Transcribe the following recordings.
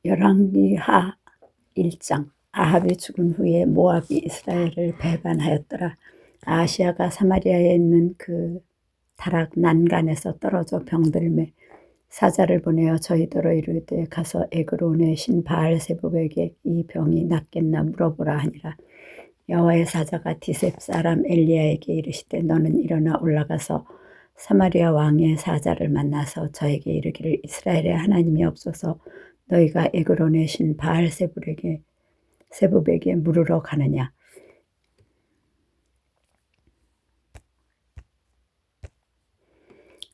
열왕기하 1장. 아합이 죽은 후에 모압이 이스라엘을 배반하였더라. 아하시야가 사마리아에 있는 그 다락 난간에서 떨어져 병들매 사자를 보내어 저희더러 이르되 가서 에그론의 신 바알세불에게 이 병이 낫겠나 물어보라 하니라. 여호와의 사자가 디셉 사람 엘리야에게 이르시되 너는 일어나 올라가서 사마리아 왕의 사자를 만나서 저에게 이르기를 이스라엘의 하나님이 없어서 너희가 에그론의 신 바알세불에게 물으러 가느냐.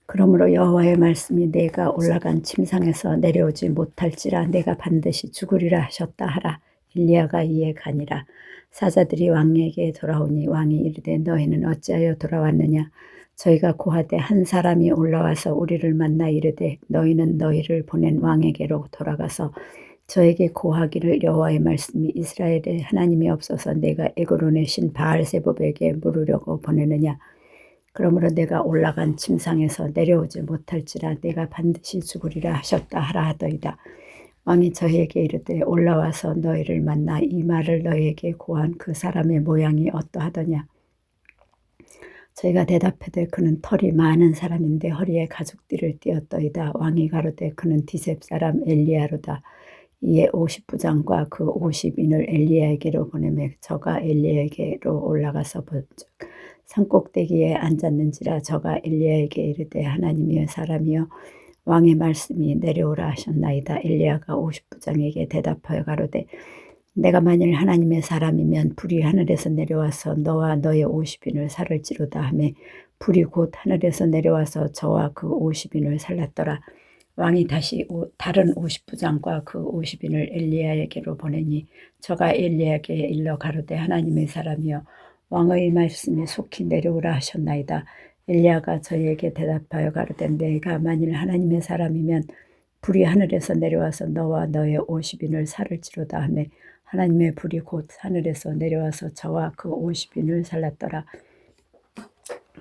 그러므로 여호와의 말씀이 내가 올라간 침상에서 내려오지 못할지라 내가 반드시 죽으리라 하셨다 하라. 엘리야가 이에 가니라. 사자들이 왕에게 돌아오니 왕이 이르되 너희는 어찌하여 돌아왔느냐. 저희가 고하되 한 사람이 올라와서 우리를 만나 이르되 너희는 너희를 보낸 왕에게로 돌아가서 저에게 고하기를 여호와의 말씀이 이스라엘의 하나님이 없어서 내가 에그론의 신 바알세불에게 물으려고 보내느냐. 그러므로 내가 올라간 침상에서 내려오지 못할지라 내가 반드시 죽으리라 하셨다 하라 하더이다. 왕이 저희에게 이르되 올라와서 너희를 만나 이 말을 너희에게 고한 그 사람의 모양이 어떠하더냐. 저희가 대답하되 그는 털이 많은 사람인데 허리에 가죽띠를 띠었더이다. 왕이 가로되 그는 디셉 사람 엘리야로다. 이에 50부장과 그 50인을 엘리야에게로 보내매 저가 엘리야에게로 올라가서 본즉 산꼭대기에 앉았는지라. 저가 엘리야에게 이르되 하나님이여 사람이여 왕의 말씀이 내려오라 하셨나이다. 엘리야가 50부장에게 대답하여 가로되 내가 만일 하나님의 사람이면 불이 하늘에서 내려와서 너와 너의 50인을 살을지로다 하며 불이 곧 하늘에서 내려와서 저와 그 50인을 살랐더라. 왕이 다시 다른 50부장과 그 50인을 엘리야에게로 보내니 저가 엘리야에게 일러 가로되 하나님의 사람이여 왕의 말씀이 속히 내려오라 하셨나이다. 엘리야가 저희에게 대답하여 가로되 내가 만일 하나님의 사람이면 불이 하늘에서 내려와서 너와 너의 50인을 살을지로다 하며 하나님의 불이 곧 하늘에서 내려와서 저와 그 50인을 살랐더라.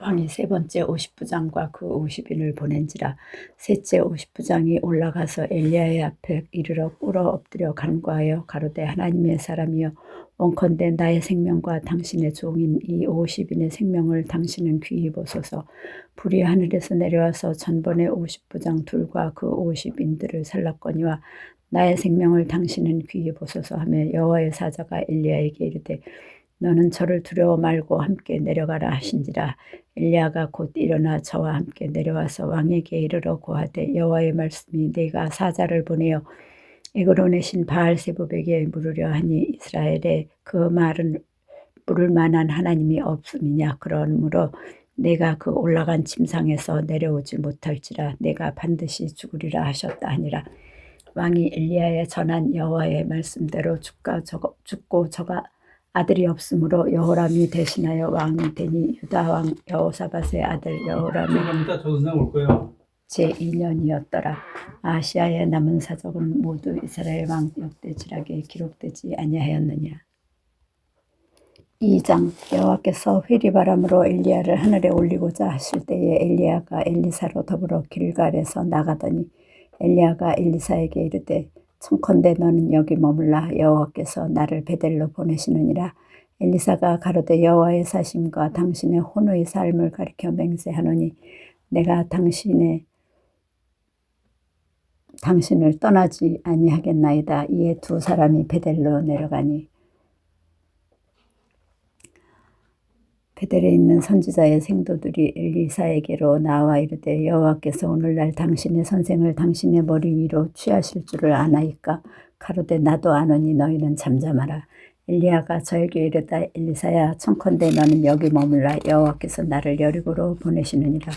왕이 세 번째 50부장과 그 50인을 보낸지라. 셋째 50부장이 올라가서 엘리야의 앞에 이르러 꿇어 엎드려 간구하여 가로되 하나님의 사람이여 원컨대 나의 생명과 당신의 종인 이 50인의 생명을 당신은 귀히 보소서. 불이 하늘에서 내려와서 전번의 50부장 둘과 그 50인들을 살랐거니와 나의 생명을 당신은 귀히 보소서 하며 여호와의 사자가 엘리야에게 이르되 너는 저를 두려워 말고 함께 내려가라 하신지라. 엘리야가 곧 일어나 저와 함께 내려와서 왕에게 이르러 고하되 여호와의 말씀이 내가 사자를 보내어 에그론의 신 바알세불에게 물으려 하니 이스라엘에 그 말은 물을 만한 하나님이 없음이냐. 그러므로 내가 그 올라간 침상에서 내려오지 못할지라 내가 반드시 죽으리라 하셨다 하니라. 왕이 엘리야에 전한 여호와의 말씀대로 죽고 저가 아들이 없으므로 여호람이 대신하여 왕이 되니 유다 왕 여호사밧의 아들 여호람이 제2년이었더라. 아시아의 남은 사적은 모두 이스라엘 왕 역대지락에 기록되지 아니하였느냐. 2장. 여호와께서 회리바람으로 엘리야를 하늘에 올리고자 하실 때에 엘리야가 엘리사로 더불어 길갈에서 나가더니 엘리야가 엘리사에게 이르되 청컨대 너는 여기 머물라. 여호와께서 나를 베델로 보내시느니라. 엘리사가 가로되 여호와의 사심과 당신의 혼의 삶을 가리켜 맹세하노니 내가 당신을 떠나지 아니하겠나이다. 이에 두 사람이 베델로 내려가니 베델에 있는 선지자의 생도들이 엘리사에게로 나와 이르되 여호와께서 오늘날 당신의 선생을 당신의 머리 위로 취하실 줄을 아나이까. 가로되 나도 아노니 너희는 잠잠하라. 엘리야가 저에게 이르다 엘리사야 청컨대 너는 여기 머물라. 여호와께서 나를 여리고로 보내시느니라.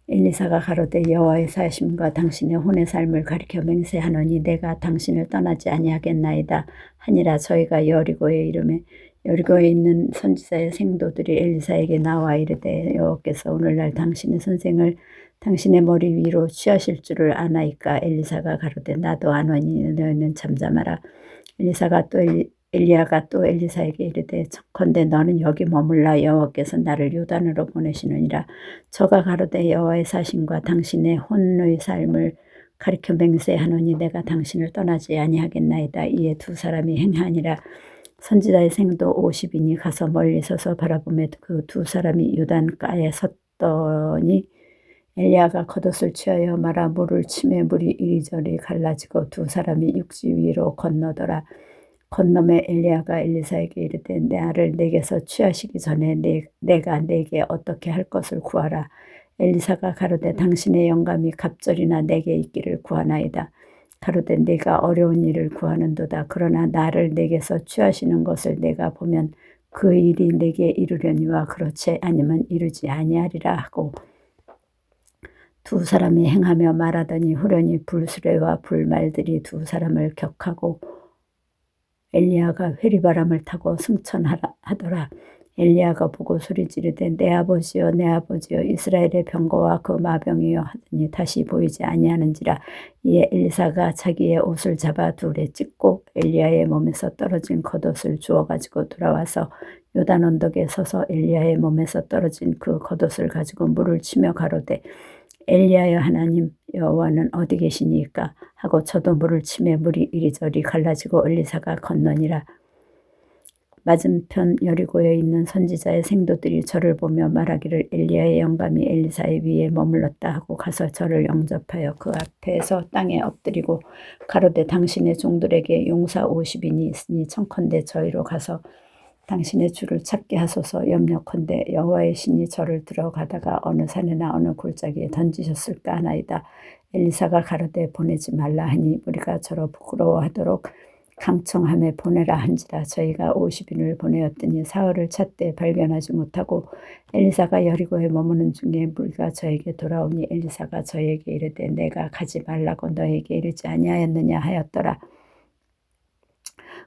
엘리사가 가로되 여호와의 사심과 당신의 혼의 삶을 가리켜 맹세하노니 내가 당신을 떠나지 아니하겠나이다 하니라. 저희가 여리고에 이르매 여리고에 있는 선지자의 생도들이 엘리사에게 나와 이르되 여호와께서 오늘날 당신의 선생을 당신의 머리 위로 취하실 줄을 아나이까. 엘리사가 가로되 나도 아노니 너희는 잠잠하라. 엘리야가 또 엘리사에게 이르되 청컨대 너는 여기 머물라. 여호와께서 나를 요단으로 보내시느니라. 저가 가로되 여호와의 사심과 당신의 혼의 삶을 가리켜 맹세하노니 내가 당신을 떠나지 아니하겠나이다. 이에 두 사람이 행하니라. 선지자의 생도 50인이 가서 멀리 서서 바라보며 그 두 사람이 요단가에 섰더니 엘리야가 겉옷을 취하여 말아 물을 치매 물이 이리저리 갈라지고 두 사람이 육지 위로 건너더라. 건너매 엘리야가 엘리사에게 이르되 나를 내게서 취하시기 전에 내가 내게 어떻게 할 것을 구하라. 엘리사가 가로되 당신의 영감이 갑절이나 내게 있기를 구하나이다. 가로되 네가 어려운 일을 구하는도다. 그러나 나를 내게서 취하시는 것을 내가 보면 그 일이 내게 이루려니와 그렇지 아니면 이루지 아니하리라 하고 두 사람이 행하며 말하더니 후련히 불수레와 불말들이 두 사람을 격하고 엘리야가 회리바람을 타고 승천하더라. 엘리야가 보고 소리지르되 내 아버지여 내 아버지여 이스라엘의 병거와 그 마병이여 하더니 다시 보이지 아니하는지라. 이에 엘리사가 자기의 옷을 잡아 둘에 찢고 엘리야의 몸에서 떨어진 겉옷을 주워 가지고 돌아와서 요단 언덕에 서서 엘리야의 몸에서 떨어진 그 겉옷을 가지고 물을 치며 가로되 엘리야여 하나님 여호와는 어디 계시니까 하고 저도 물을 치매 물이 이리저리 갈라지고 엘리사가 건너니라. 맞은편 여리고에 있는 선지자의 생도들이 저를 보며 말하기를 엘리야의 영감이 엘리사의 위에 머물렀다 하고 가서 저를 영접하여 그 앞에서 땅에 엎드리고 가로되 당신의 종들에게 용사 50인이 있으니 청컨대 저희로 가서 당신의 주를 찾게 하소서. 염려컨대 여호와의 신이 저를 들어가다가 어느 산이나 어느 골짜기에 던지셨을까 하나이다. 엘리사가 가로되 보내지 말라 하니 우리가 저로 부끄러워하도록 강청함에 보내라 한지라. 저희가 50인을 보내었더니 사흘을 찾되 발견하지 못하고 엘리사가 여리고에 머무는 중에 무리가 저에게 돌아오니 엘리사가 저에게 이르되 내가 가지 말라고 너에게 이르지 아니하였느냐 하였더라.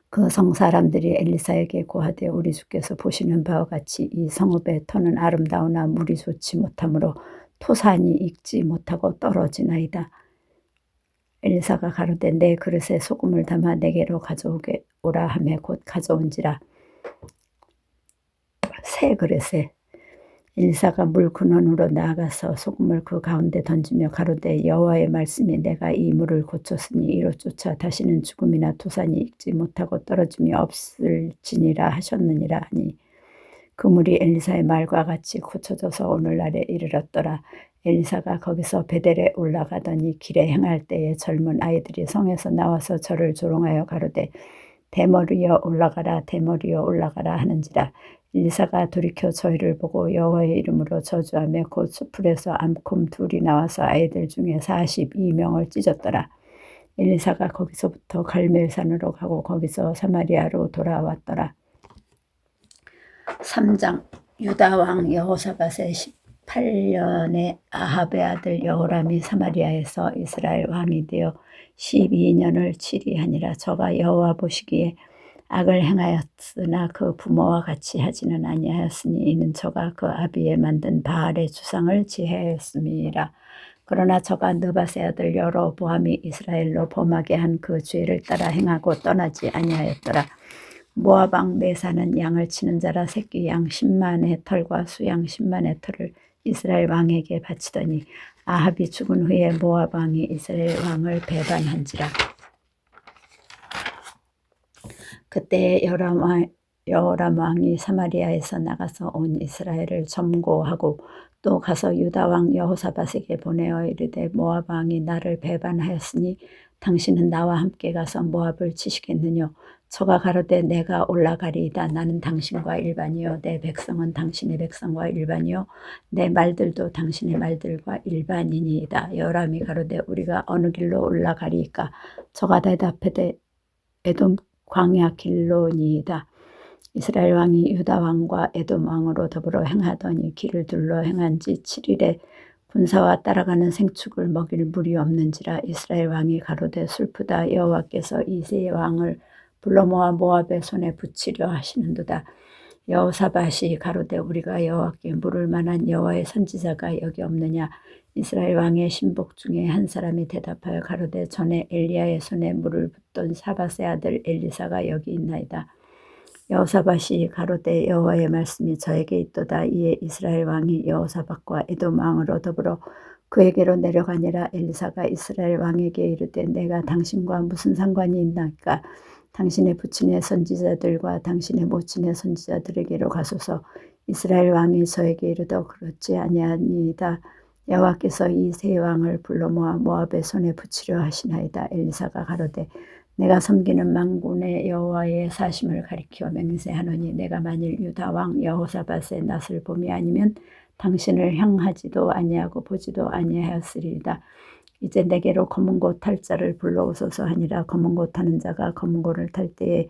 그 성사람들이 엘리사에게 고하되 우리 주께서 보시는 바와 같이 이 성읍의 터는 아름다우나 물이 좋지 못하므로 토산이 익지 못하고 떨어지나이다. 엘리사가 가로되 내 그릇에 소금을 담아 내게로 가져오게 오라 하매 곧 가져온지라. 새 그릇에 엘리사가 물 근원으로 나아가서 소금을 그 가운데 던지며 가로되 여호와의 말씀이 내가 이 물을 고쳤으니 이로 쫓아 다시는 죽음이나 토산이 익지 못하고 떨어짐이 없을지니라 하셨느니라 하니 그 물이 엘리사의 말과 같이 고쳐져서 오늘날에 이르렀더라. 엘리사가 거기서 베델에 올라가더니 길에 행할 때에 젊은 아이들이 성에서 나와서 저를 조롱하여 가로되 대머리여 올라가라 대머리여 올라가라 하는지라. 엘리사가 돌이켜 저희를 보고 여호와의 이름으로 저주하며 곧 수풀에서 암콤 둘이 나와서 아이들 중에 42명을 찢었더라. 엘리사가 거기서부터 갈멜산으로 가고 거기서 사마리아로 돌아왔더라. 3장. 유다 왕 여호사밧의 18년에 아합의 아들 여호람이 사마리아에서 이스라엘 왕이 되어 12년을 치리하니라. 저가 여호와 보시기에 악을 행하였으나 그 부모와 같이 하지는 아니하였으니 이는 저가 그 아비에 만든 바알의 주상을 지혜하였음이라. 그러나 저가 느밧의 아들 여로보암이 이스라엘로 범하게 한 그 죄를 따라 행하고 떠나지 아니하였더라. 모압 왕 메사는 양을 치는 자라 새끼 양 10만의 털과 수양 10만의 털을 이스라엘 왕에게 바치더니 아합이 죽은 후에 모압 왕이 이스라엘 왕을 배반한지라. 그때 여호람 왕이 사마리아에서 나가서 온 이스라엘을 점거하고 또 가서 유다 왕 여호사밧에게 보내어 이르되 모압 왕이 나를 배반하였으니 당신은 나와 함께 가서 모압을 치시겠느냐. 저가 가로되 내가 올라가리이다. 나는 당신과 일반이요 내 백성은 당신의 백성과 일반이요 내 말들도 당신의 말들과 일반이니이다. 여호람이 가로되 우리가 어느 길로 올라가리이까. 저가 대답하되 에돔 광야 길로니이다. 이스라엘 왕이 유다 왕과 에돔 왕으로 더불어 행하더니 길을 둘러 행한 지 7일에 군사와 따라가는 생축을 먹일 물이 없는지라. 이스라엘 왕이 가로되 슬프다. 여호와께서 이 세 왕을 불러 모아 모압의 손에 붙이려 하시는도다. 여호사밧이 가로되 우리가 여호와께 물을 만한 여호와의 선지자가 여기 없느냐. 이스라엘 왕의 신복 중에 한 사람이 대답하여 가로되 전에 엘리야의 손에 물을 붓던 사밧의 아들 엘리사가 여기 있나이다. 여호사밧이 가로되 여호와의 말씀이 저에게 있도다. 이에 이스라엘 왕이 여호사밧과 에돔 왕으로 더불어 그에게로 내려가니라. 엘리사가 이스라엘 왕에게 이르되 내가 당신과 무슨 상관이 있나이까? 당신의 부친의 선지자들과 당신의 모친의 선지자들에게로 가소서. 이스라엘 왕이 저에게 이르되 그렇지 아니하니이다. 여호와께서 이 세 왕을 불러 모아 모압의 손에 붙이려 하시나이다. 엘리사가 가로되 내가 섬기는 만군의 여호와의 사심을 가리켜 맹세하노니 내가 만일 유다 왕 여호사밧의 낯을 봄이 아니면 당신을 향하지도 아니하고 보지도 아니하였으리이다. 이제 내게로 검은 고 탈 자를 불러오소서 하니라. 검은 고 타는 자가 검은 고를 탈 때에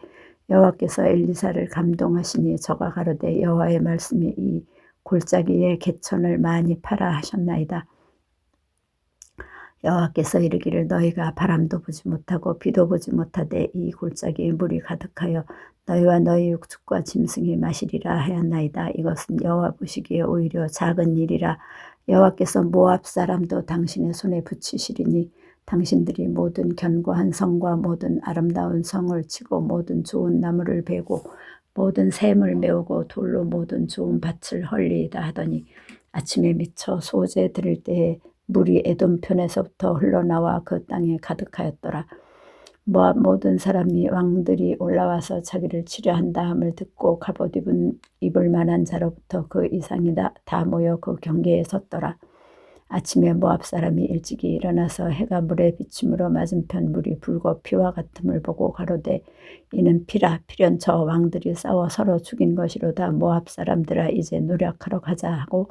여호와께서 엘리사를 감동하시니 저가 가로되 여호와의 말씀이 이 골짜기에 개천을 많이 파라 하셨나이다. 여호와께서 이르기를 너희가 바람도 보지 못하고 비도 보지 못하되 이 골짜기에 물이 가득하여 너희와 너희 육축과 짐승이 마시리라 하였나이다. 이것은 여호와 보시기에 오히려 작은 일이라. 여호와께서 모압 사람도 당신의 손에 붙이시리니 당신들이 모든 견고한 성과 모든 아름다운 성을 치고 모든 좋은 나무를 베고 모든 샘을 메우고 돌로 모든 좋은 밭을 헐리이다 하더니 아침에 미쳐 소재 들을 때에 물이 에돔 편에서부터 흘러나와 그 땅에 가득하였더라. 모압 모든 사람이 왕들이 올라와서 자기를 치려한다 함을 듣고 갑옷 입을 만한 자로부터 그 이상이 다 모여 그 경계에 섰더라. 아침에 모압 사람이 일찍이 일어나서 해가 물에 비침으로 맞은편 물이 붉어 피와 같음을 보고 가로되 이는 피라. 피련 저 왕들이 싸워 서로 죽인 것이로다. 모압 사람들아 이제 노력하러 가자 하고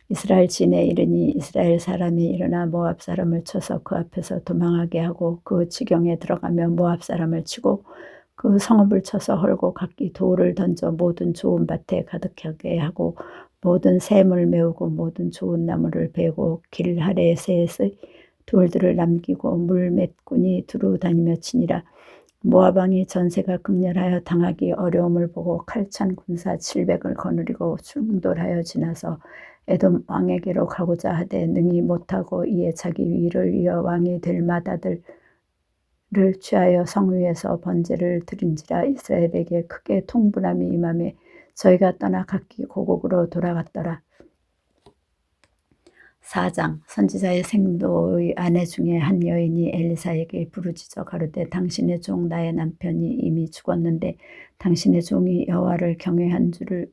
이스라엘 진에 이르니 이스라엘 사람이 일어나 모압 사람을 쳐서 그 앞에서 도망하게 하고 그 지경에 들어가며 모압 사람을 치고 그 성읍을 쳐서 헐고 각기 돌을 던져 모든 좋은 밭에 가득하게 하고 모든 샘을 메우고 모든 좋은 나무를 베고 길 하레셋의 돌들을 남기고 물맷꾼이 두루 다니며 치니라. 모압 왕이 전세가 극렬하여 당하기 어려움을 보고 칼찬 군사 700을 거느리고 충돌하여 지나서 에돔 왕에게로 가고자 하되 능히 못하고 이에 자기 위를 이어 왕이 될 마다들을 취하여 성 위에서 번제를 드린지라. 이스라엘에게 크게 통분함이 임하매 저희가 떠나 각기 고국으로 돌아갔더라. 4장. 선지자의 생도의 아내 중에 한 여인이 엘리사에게 부르짖어 가로되 당신의 종 나의 남편이 이미 죽었는데 당신의 종이 여호와를 경외한 줄을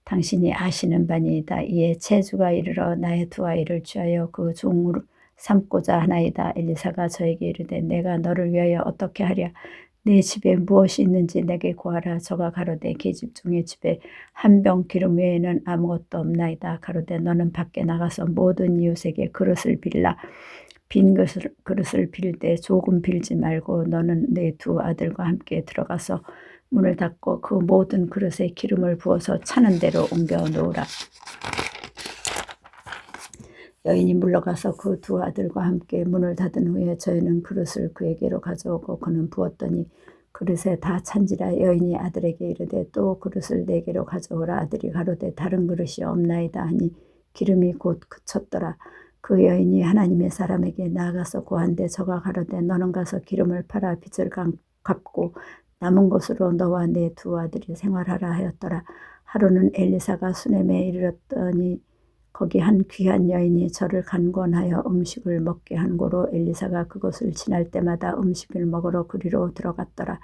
당신이 아시는 바니이다. 이에 체주가 이르러 나의 두 아이를 취하여 그 종을 삼고자 하나이다. 엘리사가 저에게 이르되 내가 너를 위하여 어떻게 하랴? 내 집에 무엇이 있는지 내게 구하라. 저가 가로되 계집종의 집에 한 병 기름 외에는 아무것도 없나이다. 가로되 너는 밖에 나가서 모든 이웃에게 그릇을 빌라. 빈 그릇을 빌 때 조금 빌지 말고 너는 내 두 아들과 함께 들어가서 문을 닫고 그 모든 그릇에 기름을 부어서 차는 대로 옮겨 놓으라. 여인이 물러가서 그 두 아들과 함께 문을 닫은 후에 저희는 그릇을 그에게로 가져오고 그는 부었더니 그릇에 다 찬지라. 여인이 아들에게 이르되 또 그릇을 내게로 가져오라. 아들이 가로되 다른 그릇이 없나이다 하니 기름이 곧 그쳤더라. 그 여인이 하나님의 사람에게 나아가서 고한데 저가 가로되 너는 가서 기름을 팔아 빚을 갚고 남은 것으로 너와 내 두 아들이 생활하라 하였더라. 하루는 엘리사가 수넴에 이르렀더니 거기 한 귀한 여인이 저를 간권하여 음식을 먹게 한 고로 엘리사가 그곳을 지날 때마다 음식을 먹으러 그리로 들어갔더라.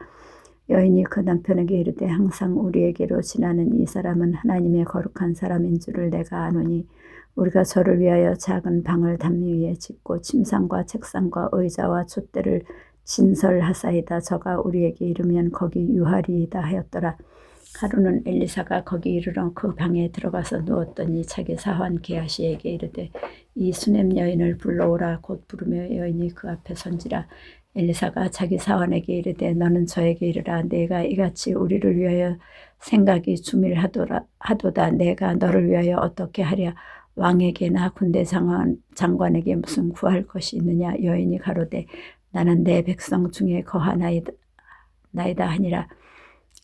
여인이 그 남편에게 이르되 항상 우리에게로 지나는 이 사람은 하나님의 거룩한 사람인 줄을 내가 아노니 우리가 저를 위하여 작은 방을 담미 위에 짓고 침상과 책상과 의자와 촛대를 진설하사이다. 저가 우리에게 이르면 거기 유하리이다 하였더라. 하루는 엘리사가 거기 이르러 그 방에 들어가서 누웠더니 자기 사환 게하시에게 이르되 이 수넴 여인을 불러오라. 곧 부르며 여인이 그 앞에 선지라. 엘리사가 자기 사환에게 이르되 너는 저에게 이르라. 내가 이같이 우리를 위하여 생각이 주밀하도다. 내가 너를 위하여 어떻게 하랴? 왕에게나 군대 장관에게 무슨 구할 것이 있느냐? 여인이 가로되 나는 내 백성 중에 거하나이다 하니라.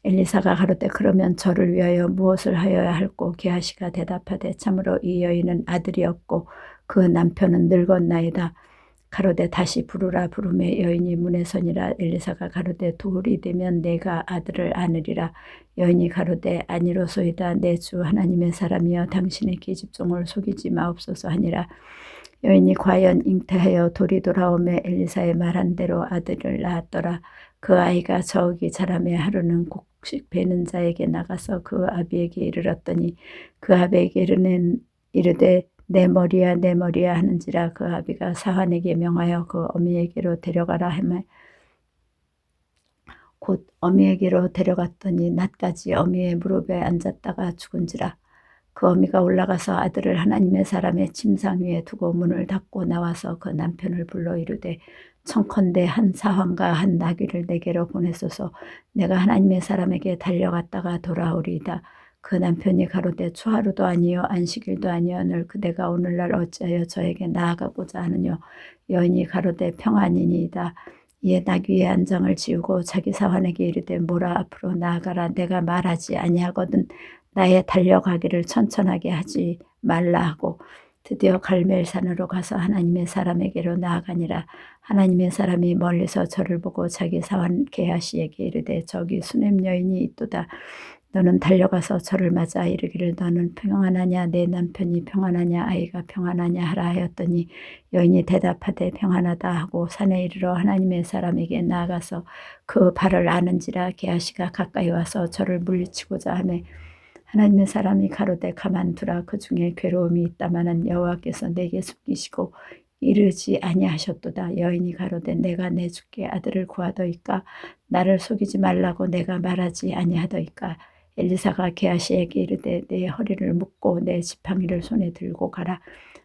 엘리사가 가로되 그러면 저를 위하여 무엇을 하여야 할꼬? 게하시가 대답하되 참으로 이 여인은 아들이 없고 그 남편은 늙었나이다. 가로되 다시 부르라. 부르매 여인이 문에 서니라. 엘리사가 가로되 도울이 되면 내가 아들을 안으리라. 여인이 가로되 아니로소이다. 내 주 하나님의 사람이여 당신의 계집종을 속이지 마옵소서 하니라. 여인이 과연 잉태하여 돌이 돌아오매 엘리사의 말한 대로 아들을 낳았더라. 그 아이가 저기 자라매 하루는 곡식 베는 자에게 나가서 그 아비에게 이르렀더니 그 아비에게 이르되 내 머리야 내 머리야 하는지라. 그 아비가 사환에게 명하여 그 어미에게로 데려가라 하매 곧 어미에게로 데려갔더니 낮까지 어미의 무릎에 앉았다가 죽은지라. 그 어미가 올라가서 아들을 하나님의 사람의 침상 위에 두고 문을 닫고 나와서 그 남편을 불러 이르되 청컨대 한 사환과 한 나귀를 내게로 보내소서. 내가 하나님의 사람에게 달려갔다가 돌아오리이다. 그 남편이 가로되 초하루도 아니요 안식일도 아니요 늘 그대가 오늘날 어찌하여 저에게 나아가고자 하느뇨. 여인이 가로되 평안이니이다. 이에 나귀의 안장을 지우고 자기 사환에게 이르되 모라 앞으로 나아가라. 내가 말하지 아니하거든 나의 달려가기를 천천하게 하지 말라 하고 드디어 갈멜산으로 가서 하나님의 사람에게로 나아가니라. 하나님의 사람이 멀리서 저를 보고 자기 사환 게하시에게 이르되 저기 수냄 여인이 있도다. 너는 달려가서 저를 맞아 이르기를 너는 평안하냐 내 남편이 평안하냐 아이가 평안하냐 하라 하였더니 여인이 대답하되 평안하다 하고 산에 이르러 하나님의 사람에게 나아가서 그 발을 아는지라. 게하시가 가까이 와서 저를 물리치고자 하매 하나님의 사람이 가로되 가만두라. 그 중에 괴로움이 있다마는 여호와께서 내게 숨기시고 이르지 아니하셨도다. 여인이 가로되 내가 내 주께 아들을 구하더이까. 나를 속이지 말라고 내가 말하지 아니하더이까. 엘리사가 게하시에게 이르되 내 허리를 묶고 내 지팡이를 손에 들고 가라.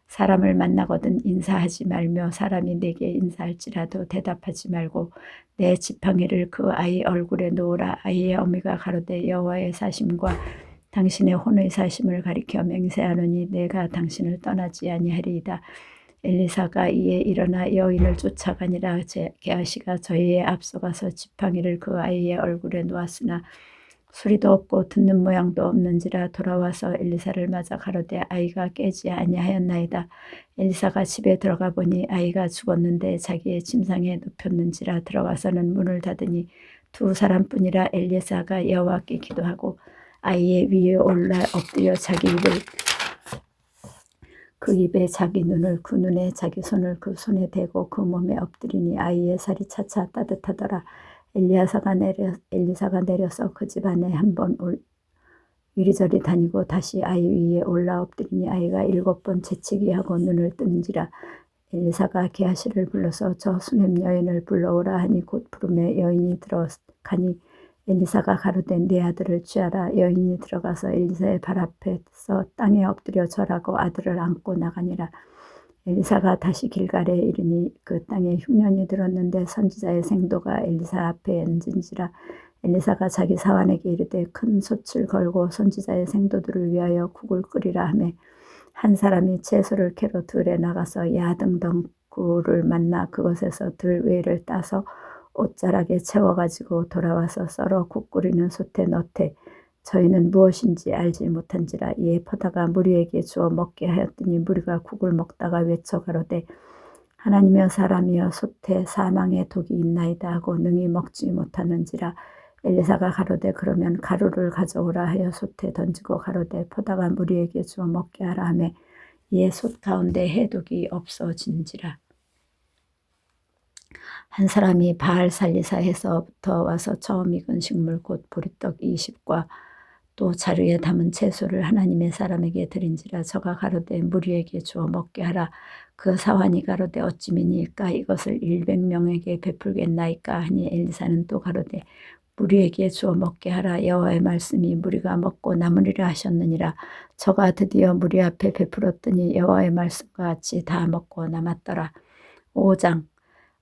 사람을 만나거든 인사하지 말며 사람이 내게 인사할지라도 대답하지 말고 내 지팡이를 그 아이 얼굴에 놓으라. 아이의 어미가 가로되 여호와의 사심과 당신의 혼의 사심을 가리켜 맹세하노니 내가 당신을 떠나지 아니하리이다. 엘리사가 이에 일어나 여인을 쫓아가니라. 게하시가 저희의 앞서가서 지팡이를 그 아이의 얼굴에 놓았으나 소리도 없고 듣는 모양도 없는지라. 돌아와서 엘리사를 맞아 가로되 아이가 깨지 아니하였나이다. 엘리사가 집에 들어가 보니 아이가 죽었는데 자기의 침상에 눕혔는지라. 들어가서는 문을 닫으니 두 사람뿐이라. 엘리사가 여호와께 기도하고 아이의 위에 올라 엎드려 자기 입을 그 입에 자기 눈을 그 눈에 자기 손을 그 손에 대고 그 몸에 엎드리니 아이의 살이 차차 따뜻하더라. 엘리사가 내려서 그 집 안에 한번 이리저리 다니고 다시 아이 위에 올라 엎드리니 아이가 7번 재채기 하고 눈을 뜨는지라. 엘리사가 게하시를 불러서 저 수냄 여인을 불러오라 하니 곧 부르매 여인이 들어가니 엘리사가 가로되 내 아들을 취하라. 여인이 들어가서 엘리사의 발 앞에서 땅에 엎드려 절하고 아들을 안고 나가니라. 엘리사가 다시 길갈에 이르니 그 땅에 흉년이 들었는데 선지자의 생도가 엘리사 앞에 앉은지라. 엘리사가 자기 사환에게 이르되 큰 솥을 걸고 선지자의 생도들을 위하여 국을 끓이라 하매 한 사람이 채소를 캐러 들에 나가서 야등덩굴을 만나 그것에서 들외를 따서 옷자락에 채워가지고 돌아와서 썰어 국 끓이는 솥에 넣되 저희는 무엇인지 알지 못한지라. 이에 퍼다가 무리에게 주어 먹게 하였더니 무리가 국을 먹다가 외쳐 가로되 하나님이여 사람이여 솥에 사망의 독이 있나이다 하고 능히 먹지 못하는지라. 엘리사가 가로되 그러면 가루를 가져오라 하여 솥에 던지고 가로되 퍼다가 무리에게 주어 먹게 하라 하매 이에 솥 가운데 해독이 없어진지라. 한 사람이 바알 살리사에서부터 와서 처음 익은 식물 곧 보리떡 20과 또 자루에 담은 채소를 하나님의 사람에게 드린지라. 저가 가로되 무리에게 주어 먹게 하라. 그 사환이 가로되 어찌 미니까 이것을 100명에게 베풀겠나이까 하니 엘리사는 또 가로되 무리에게 주어 먹게 하라. 여호와의 말씀이 무리가 먹고 남으리라 하셨느니라. 저가 드디어 무리 앞에 베풀었더니 여호와의 말씀과 같이 다 먹고 남았더라. 5장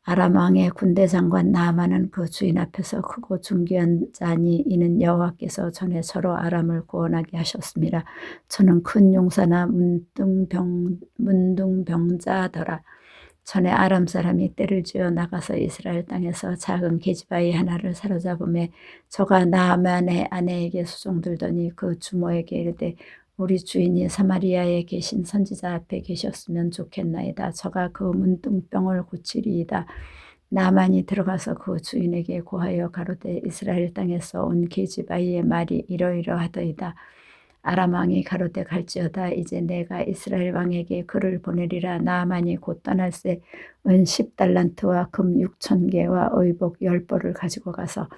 아람 왕의 군대 장관 나아만은 그 주인 앞에서 크고 중귀한 자니 이는 여호와께서 전에 서로 아람을 구원하게 하셨습니다. 저는 큰 용사나 문둥병자더라. 전에 아람 사람이 떼를 쥐어 나가서 이스라엘 땅에서 작은 계집아이 하나를 사로잡음에 저가 나아만의 아내에게 수종들더니 그 주모에게 이르되 우리 주인이 사마리아에 계신 선지자 앞에 계셨으면 좋겠나이다. 저가 그 문둥병을 고치리이다. 나만이 들어가서 그 주인에게 고하여 가로되 이스라엘 땅에서 온 계집아이의 말이 이러이러하더이다. 아람 왕이 가로되 갈지어다. 이제 내가 이스라엘 왕에게 글을 보내리라. 나아만이 곧 떠날새 은 10달란트와 금 6,000개와 의복 10벌을 가지고 가서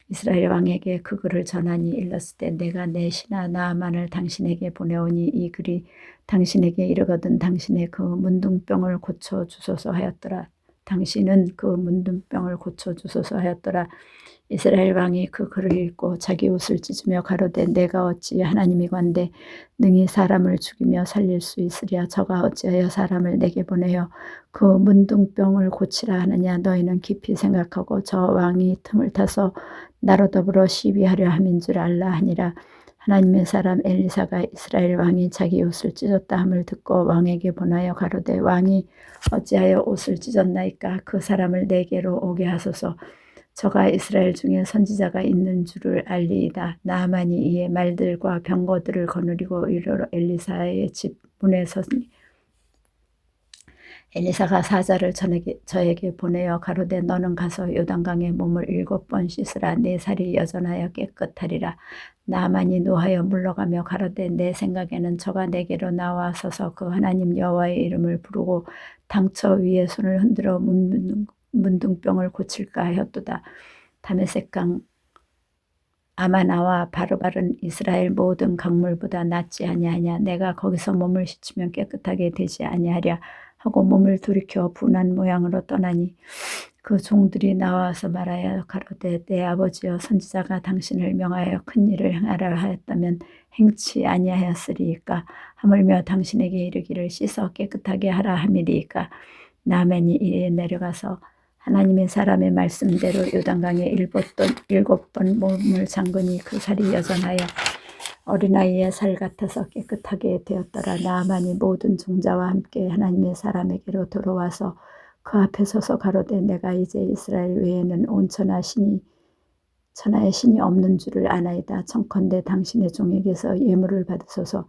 이스라엘 왕에게 그 글을 전하니 일렀을 때 내가 내 신하 나아만을 당신에게 보내오니 이 글이 당신에게 이르거든 당신의 그 문둥병을 고쳐주소서 하였더라. 당신은 그 문둥병을 고쳐주소서 하였더라. 이스라엘 왕이 그 글을 읽고 자기 옷을 찢으며 가로되 내가 어찌 하나님이건대 능히 사람을 죽이며 살릴 수 있으랴. 저가 어찌하여 사람을 내게 보내어 그 문둥병을 고치라 하느냐. 너희는 깊이 생각하고 저 왕이 틈을 타서 나로 더불어 시비하려 함인 줄 알라 하니라. 하나님의 사람 엘리사가 이스라엘 왕이 자기 옷을 찢었다 함을 듣고 왕에게 보내어 가로되 왕이 어찌하여 옷을 찢었나이까. 그 사람을 내게로 오게 하소서. 저가 이스라엘 중에 선지자가 있는 줄을 알리이다. 나아만이 이에 말들과 병거들을 거느리고 이르러 엘리사의 집 문에 서니 엘리사가 사자를 저에게 보내어 가로되 너는 가서 요단강에 몸을 7번 씻으라. 내 살이 여전하여 깨끗하리라. 나아만이 노하여 물러가며 가로되 내 생각에는 저가 내게로 나와서서 그 하나님 여호와의 이름을 부르고 당처 위에 손을 흔들어 문둥병을 고칠까 하였도다. 다메섹강 아마나와 바르바른 이스라엘 모든 강물보다 낫지 아니하냐. 내가 거기서 몸을 씻으면 깨끗하게 되지 아니하랴 하고 몸을 돌이켜 분한 모양으로 떠나니 그 종들이 나와서 말하여 가로되 내 아버지여 선지자가 당신을 명하여 큰 일을 행하라 하였다면 행치 아니하였으리이까. 하물며 당신에게 이르기를 씻어 깨끗하게 하라 함이리이까. 나아만이 이에 내려가서 하나님의 사람의 말씀대로 요단강에 7번 몸을 잠그니 그 살이 여전하여 어린아이의 살 같아서 깨끗하게 되었더라. 나아만이 모든 종자와 함께 하나님의 사람에게로 돌아와서 그 앞에 서서 가로되 내가 이제 이스라엘 외에는 온 천하의 신이 없는 줄을 아나이다. 청컨대 당신의 종에게서 예물을 받으소서.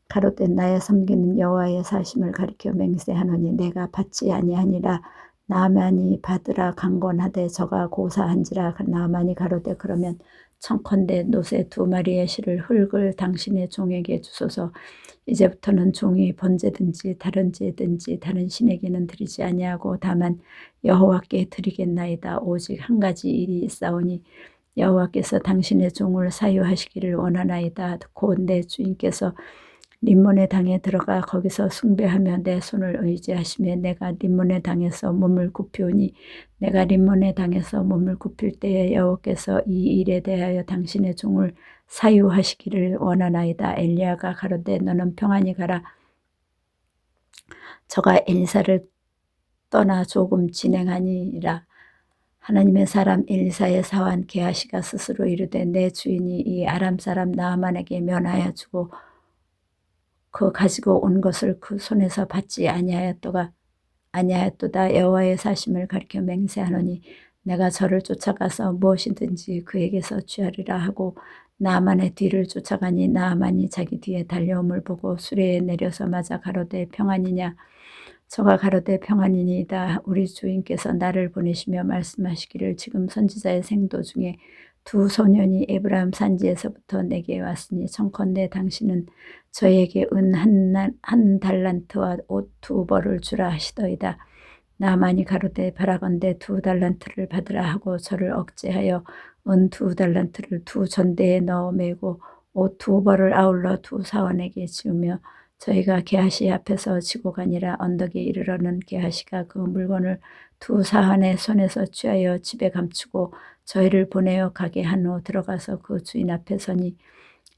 가로되 나의 섬기는 여호와의 사심을 가리켜 맹세하노니 내가 받지 아니하니라. 나아만이 받으라 강권하되 저가 고사한지라. 나아만이 가로되 그러면 청컨대 노새 2마리의 실을 흙을 당신의 종에게 주소서. 이제부터는 종이 번제든지 다른 제든지 다른 신에게는 드리지 아니하고 다만 여호와께 드리겠나이다. 오직 한 가지 일이 있사오니 여호와께서 당신의 종을 사유하시기를 원하나이다. 곧 내 주인께서 림몬의 당에 들어가 거기서 숭배하며 내 손을 의지하시며 내가 림몬의 당에서 몸을 굽히오니 내가 림몬의 당에서 몸을 굽힐 때에 여호와께서 이 일에 대하여 당신의 종을 사유하시기를 원하나이다. 엘리야가 가로되 너는 평안히 가라. 저가 엘리사를 떠나 조금 진행하니라. 하나님의 사람 엘리사의 사환 게하시가 스스로 이르되 내 주인이 이 아람 사람 나아만에게 면하여 주고 그 가지고 온 것을 그 손에서 받지 아니하였도다. 여호와의 사심을 가리켜 맹세하노니 내가 저를 쫓아가서 무엇이든지 그에게서 취하리라 하고 나아만의 뒤를 쫓아가니 나아만이 자기 뒤에 달려옴을 보고 수레에 내려서 맞아 가로되 평안이냐. 저가 가로되 평안이니이다. 우리 주인께서 나를 보내시며 말씀하시기를 지금 선지자의 생도 중에 2 소년이 에브라임 산지에서부터 내게 왔으니 청컨대 당신은 저에게 은 한 달란트와 옷 2벌을 주라 하시더이다. 나아만이 가로되 바라건대 2달란트를 받으라 하고 저를 억제하여 은 2달란트를 2 전대에 넣어 매고 옷 2벌을 아울러 2 사원에게 지우며 저희가 게하시 앞에서 지고 가니라. 언덕에 이르러는 게하시가 그 물건을 2 사환의 손에서 취하여 집에 감추고 저희를 보내어 가게 한 후 들어가서 그 주인 앞에 서니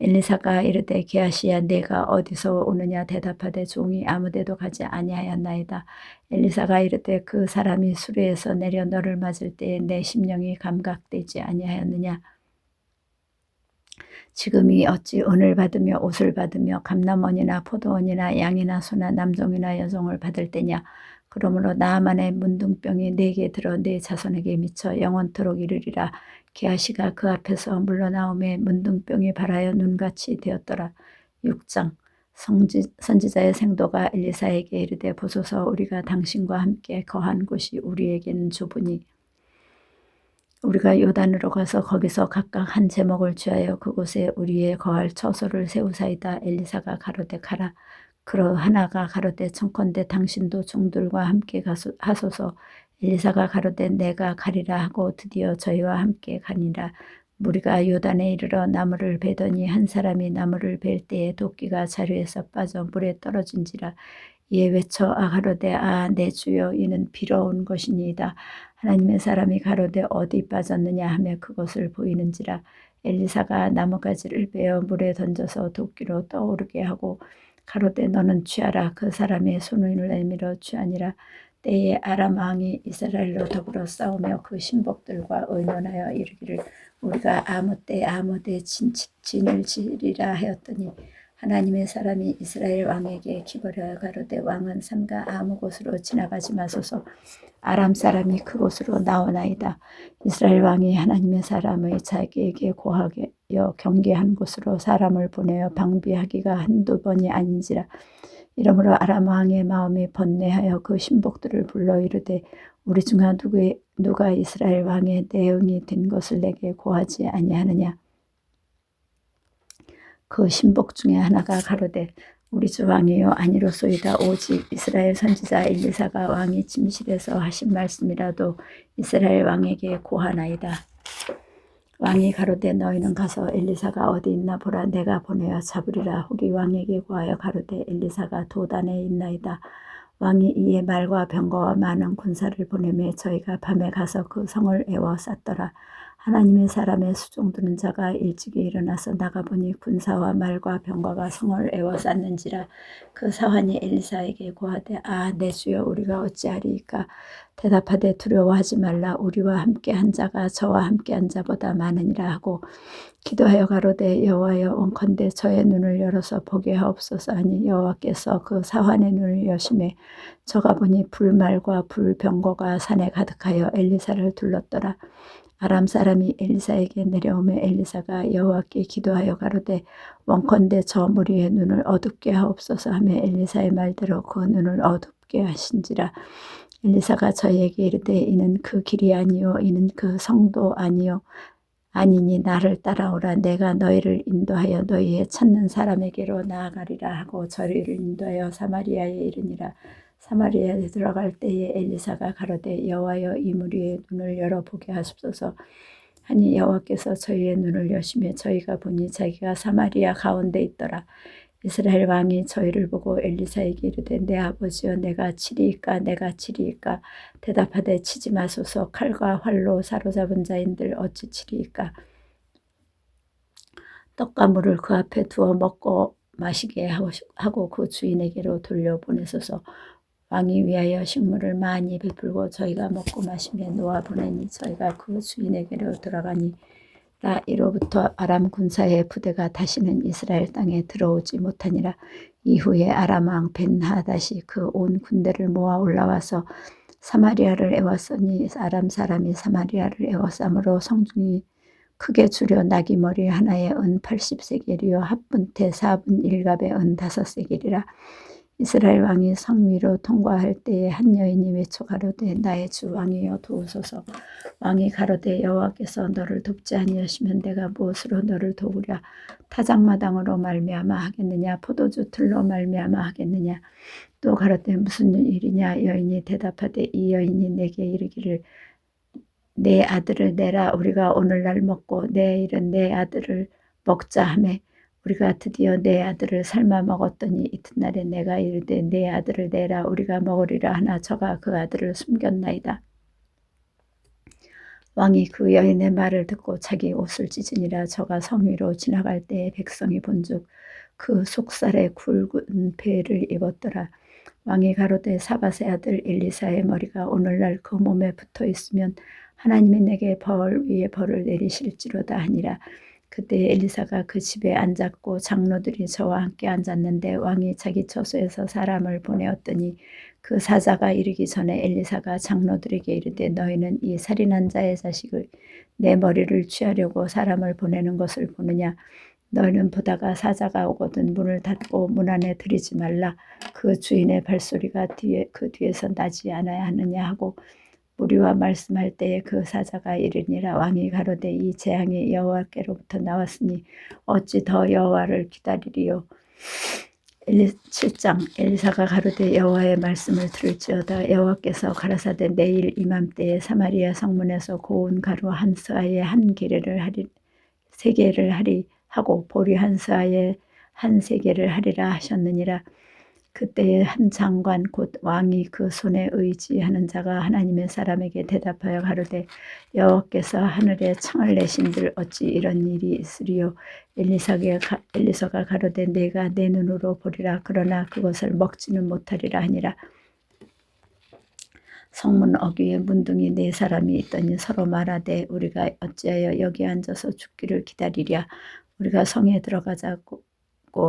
엘리사가 이르되 게하시야 내가 어디서 오느냐. 대답하되 종이 아무데도 가지 아니하였나이다. 엘리사가 이르되 그 사람이 수레에서 내려 너를 맞을 때에 내 심령이 감각되지 아니하였느냐. 지금이 어찌 은을 받으며 옷을 받으며 감람원이나 포도원이나 양이나 소나 남종이나 여종을 받을 때냐. 그러므로 나아만의 문둥병이 내게 들어 내 자손에게 미쳐 영원토록 이르리라. 게하시가 그 앞에서 물러나오매 문둥병이 발하여 눈같이 되었더라. 6장 선지자의 생도가 엘리사에게 이르되 보소서 우리가 당신과 함께 거한 곳이 우리에게는 좁으니 우리가 요단으로 가서 거기서 각각 한 제목을 취하여 그곳에 우리의 거할 처소를 세우사이다. 엘리사가 가로되 가라. 그러 하나가 가로되 청컨대 당신도 종들과 함께 하소서. 엘리사가 가로되 내가 가리라 하고 드디어 저희와 함께 가니라. 무리가 요단에 이르러 나무를 베더니 한 사람이 나무를 벨 때에 도끼가 자루에서 빠져 물에 떨어진지라. 이에 외쳐 가로되 내 주여 이는 비로 온 것이니이다. 하나님의 사람이 가로되 어디 빠졌느냐 하며 그것을 보이는지라. 엘리사가 나뭇가지를 베어 물에 던져서 도끼로 떠오르게 하고 가로되 너는 취하라. 그 사람의 손을 내밀어 취하니라. 때에 아람 왕이 이스라엘로 더불어 싸우며 그 신복들과 의논하여 이르기를 우리가 아무 때 아무데 진을 지리라 하였더니 하나님의 사람이 이스라엘 왕에게 기버려 가로되 왕은 삼가 아무 곳으로 지나가지 마소서. 아람 사람이 그곳으로 나오나이다. 이스라엘 왕이 하나님의 사람의 자기에게 고하여 경계한 곳으로 사람을 보내어 방비하기가 한두 번이 아닌지라. 이러므로 아람 왕의 마음이 번뇌하여 그 신복들을 불러 이르되 우리 중 누가 이스라엘 왕의 대응이 된 것을 내게 고하지 아니하느냐. 그 신복 중에 하나가 가로되 우리 주 왕이요 아니로소이다. 오직 이스라엘 선지자 엘리사가 왕이 침실에서 하신 말씀이라도 이스라엘 왕에게 고하나이다. 왕이 가로되 너희는 가서 엘리사가 어디 있나 보라. 내가 보내어 잡으리라. 혹이 왕에게 고하여 가로되 엘리사가 도단에 있나이다. 왕이 이에 말과 병거와 많은 군사를 보내매 저희가 밤에 가서 그 성을 에워쌌더라. 하나님의 사람의 수종드는 자가 일찍이 일어나서 나가보니 군사와 말과 병거가 성을 에워쌌는지라. 그 사환이 엘리사에게 고하되 내 주여 우리가 어찌하리이까. 대답하되 두려워하지 말라. 우리와 함께한 자가 저와 함께한 자보다 많으니라 하고 기도하여 가로되 여호와여 원컨대 저의 눈을 열어서 보게 하옵소서 하니 여호와께서 그 사환의 눈을 여심해 저가 보니 불말과 불병거가 산에 가득하여 엘리사를 둘렀더라. 아람 사람이 엘리사에게 내려오매 엘리사가 여호와께 기도하여 가로되 원컨대 저 무리의 눈을 어둡게 하옵소서 하며 엘리사의 말대로 그 눈을 어둡게 하신지라. 엘리사가 저희에게 이르되 이는 그 길이 아니요 이는 그 성도 아니요 아니니 나를 따라오라. 내가 너희를 인도하여 너희의 찾는 사람에게로 나아가리라 하고 저희를 인도하여 사마리아에 이르니라. 사마리아에 들어갈 때에 엘리사가 가로되 여호와여 이 무리의 눈을 열어보게 하옵소서 하니 여호와께서 저희의 눈을 여시며 저희가 보니 자기가 사마리아 가운데 있더라. 이스라엘 왕이 저희를 보고 엘리사에게 이르되 내 아버지여 내가 치리이까 내가 치리이까. 대답하되 치지 마소서. 칼과 활로 사로잡은 자인들 어찌 치리이까. 떡과 물을 그 앞에 두어 먹고 마시게 하고 그 주인에게로 돌려보내소서. 왕이 위하여 식물을 많이 베풀고 저희가 먹고 마시며 놓아보내니 저희가 그 주인에게로 돌아가니 이로부터 아람 군사의 부대가 다시는 이스라엘 땅에 들어오지 못하니라. 이후에 아람 왕 벤하닷이 그 온 군대를 모아 올라와서 사마리아를 에웠으니 아람 사람이 사마리아를 에워싸므로 성중이 크게 줄여 나귀 머리 하나에 은 80세겔이요 합분태 4분 1갑에 은 5세겔이라. 이스라엘 왕이 성 위로 통과할 때에 한 여인이 외쳐 가로되 나의 주 왕이여 도우소서. 왕이 가로되 여호와께서 너를 돕지 아니하시면 내가 무엇으로 너를 도우랴. 타작마당으로 말미암아 하겠느냐 포도주 틀로 말미암아 하겠느냐. 또 가로되 무슨 일이냐. 여인이 대답하되 이 여인이 내게 이르기를 내 아들을 내라. 우리가 오늘날 먹고 내일은 내 아들을 먹자 하매 우리가 드디어 내 아들을 삶아 먹었더니 이튿날에 내가 이르되 내 아들을 내라. 우리가 먹으리라 하나 저가 그 아들을 숨겼나이다. 왕이 그 여인의 말을 듣고 자기 옷을 찢으니라. 저가 성 위로 지나갈 때에 백성이 본즉 그 속살에 굵은 베를 입었더라. 왕이 가로되 사밧의 아들 엘리사의 머리가 오늘날 그 몸에 붙어 있으면 하나님이 내게 벌 위에 벌을 내리실지로다 하니라. 그때 엘리사가 그 집에 앉았고 장로들이 저와 함께 앉았는데 왕이 자기 처소에서 사람을 보내었더니 그 사자가 이르기 전에 엘리사가 장로들에게 이르되 너희는 이 살인한 자의 자식을 내 머리를 취하려고 사람을 보내는 것을 보느냐. 너희는 보다가 사자가 오거든 문을 닫고 문 안에 들이지 말라. 그 주인의 발소리가 그 뒤에서 나지 않아야 하느냐 하고 무리와 말씀할 때에 그 사자가 이르니라. 왕이 가로되 이 재앙이 여호와께로부터 나왔으니 어찌 더 여호와를 기다리리요. 7장 엘리사가 가로되 여호와의 말씀을 들을지어다. 여호와께서 가라사대 내일 이맘때에 사마리아 성문에서 고운 가루 한 스아에 한 게레를 하리 세게를 하리 하고 보리 한 스아에 한 세게를 하리라 하셨느니라. 그때에 한 장관 곧 왕이 그 손에 의지하는 자가 하나님의 사람에게 대답하여 가로되 여호와께서 하늘에 창을 내신들 어찌 이런 일이 있으리요. 엘리사가 가로되 내가 내 눈으로 보리라. 그러나 그것을 먹지는 못하리라 하니라. 성문 어귀에 문둥이 4사람이 있더니 서로 말하되 우리가 어찌하여 여기 앉아서 죽기를 기다리랴. 우리가 성에 들어가자고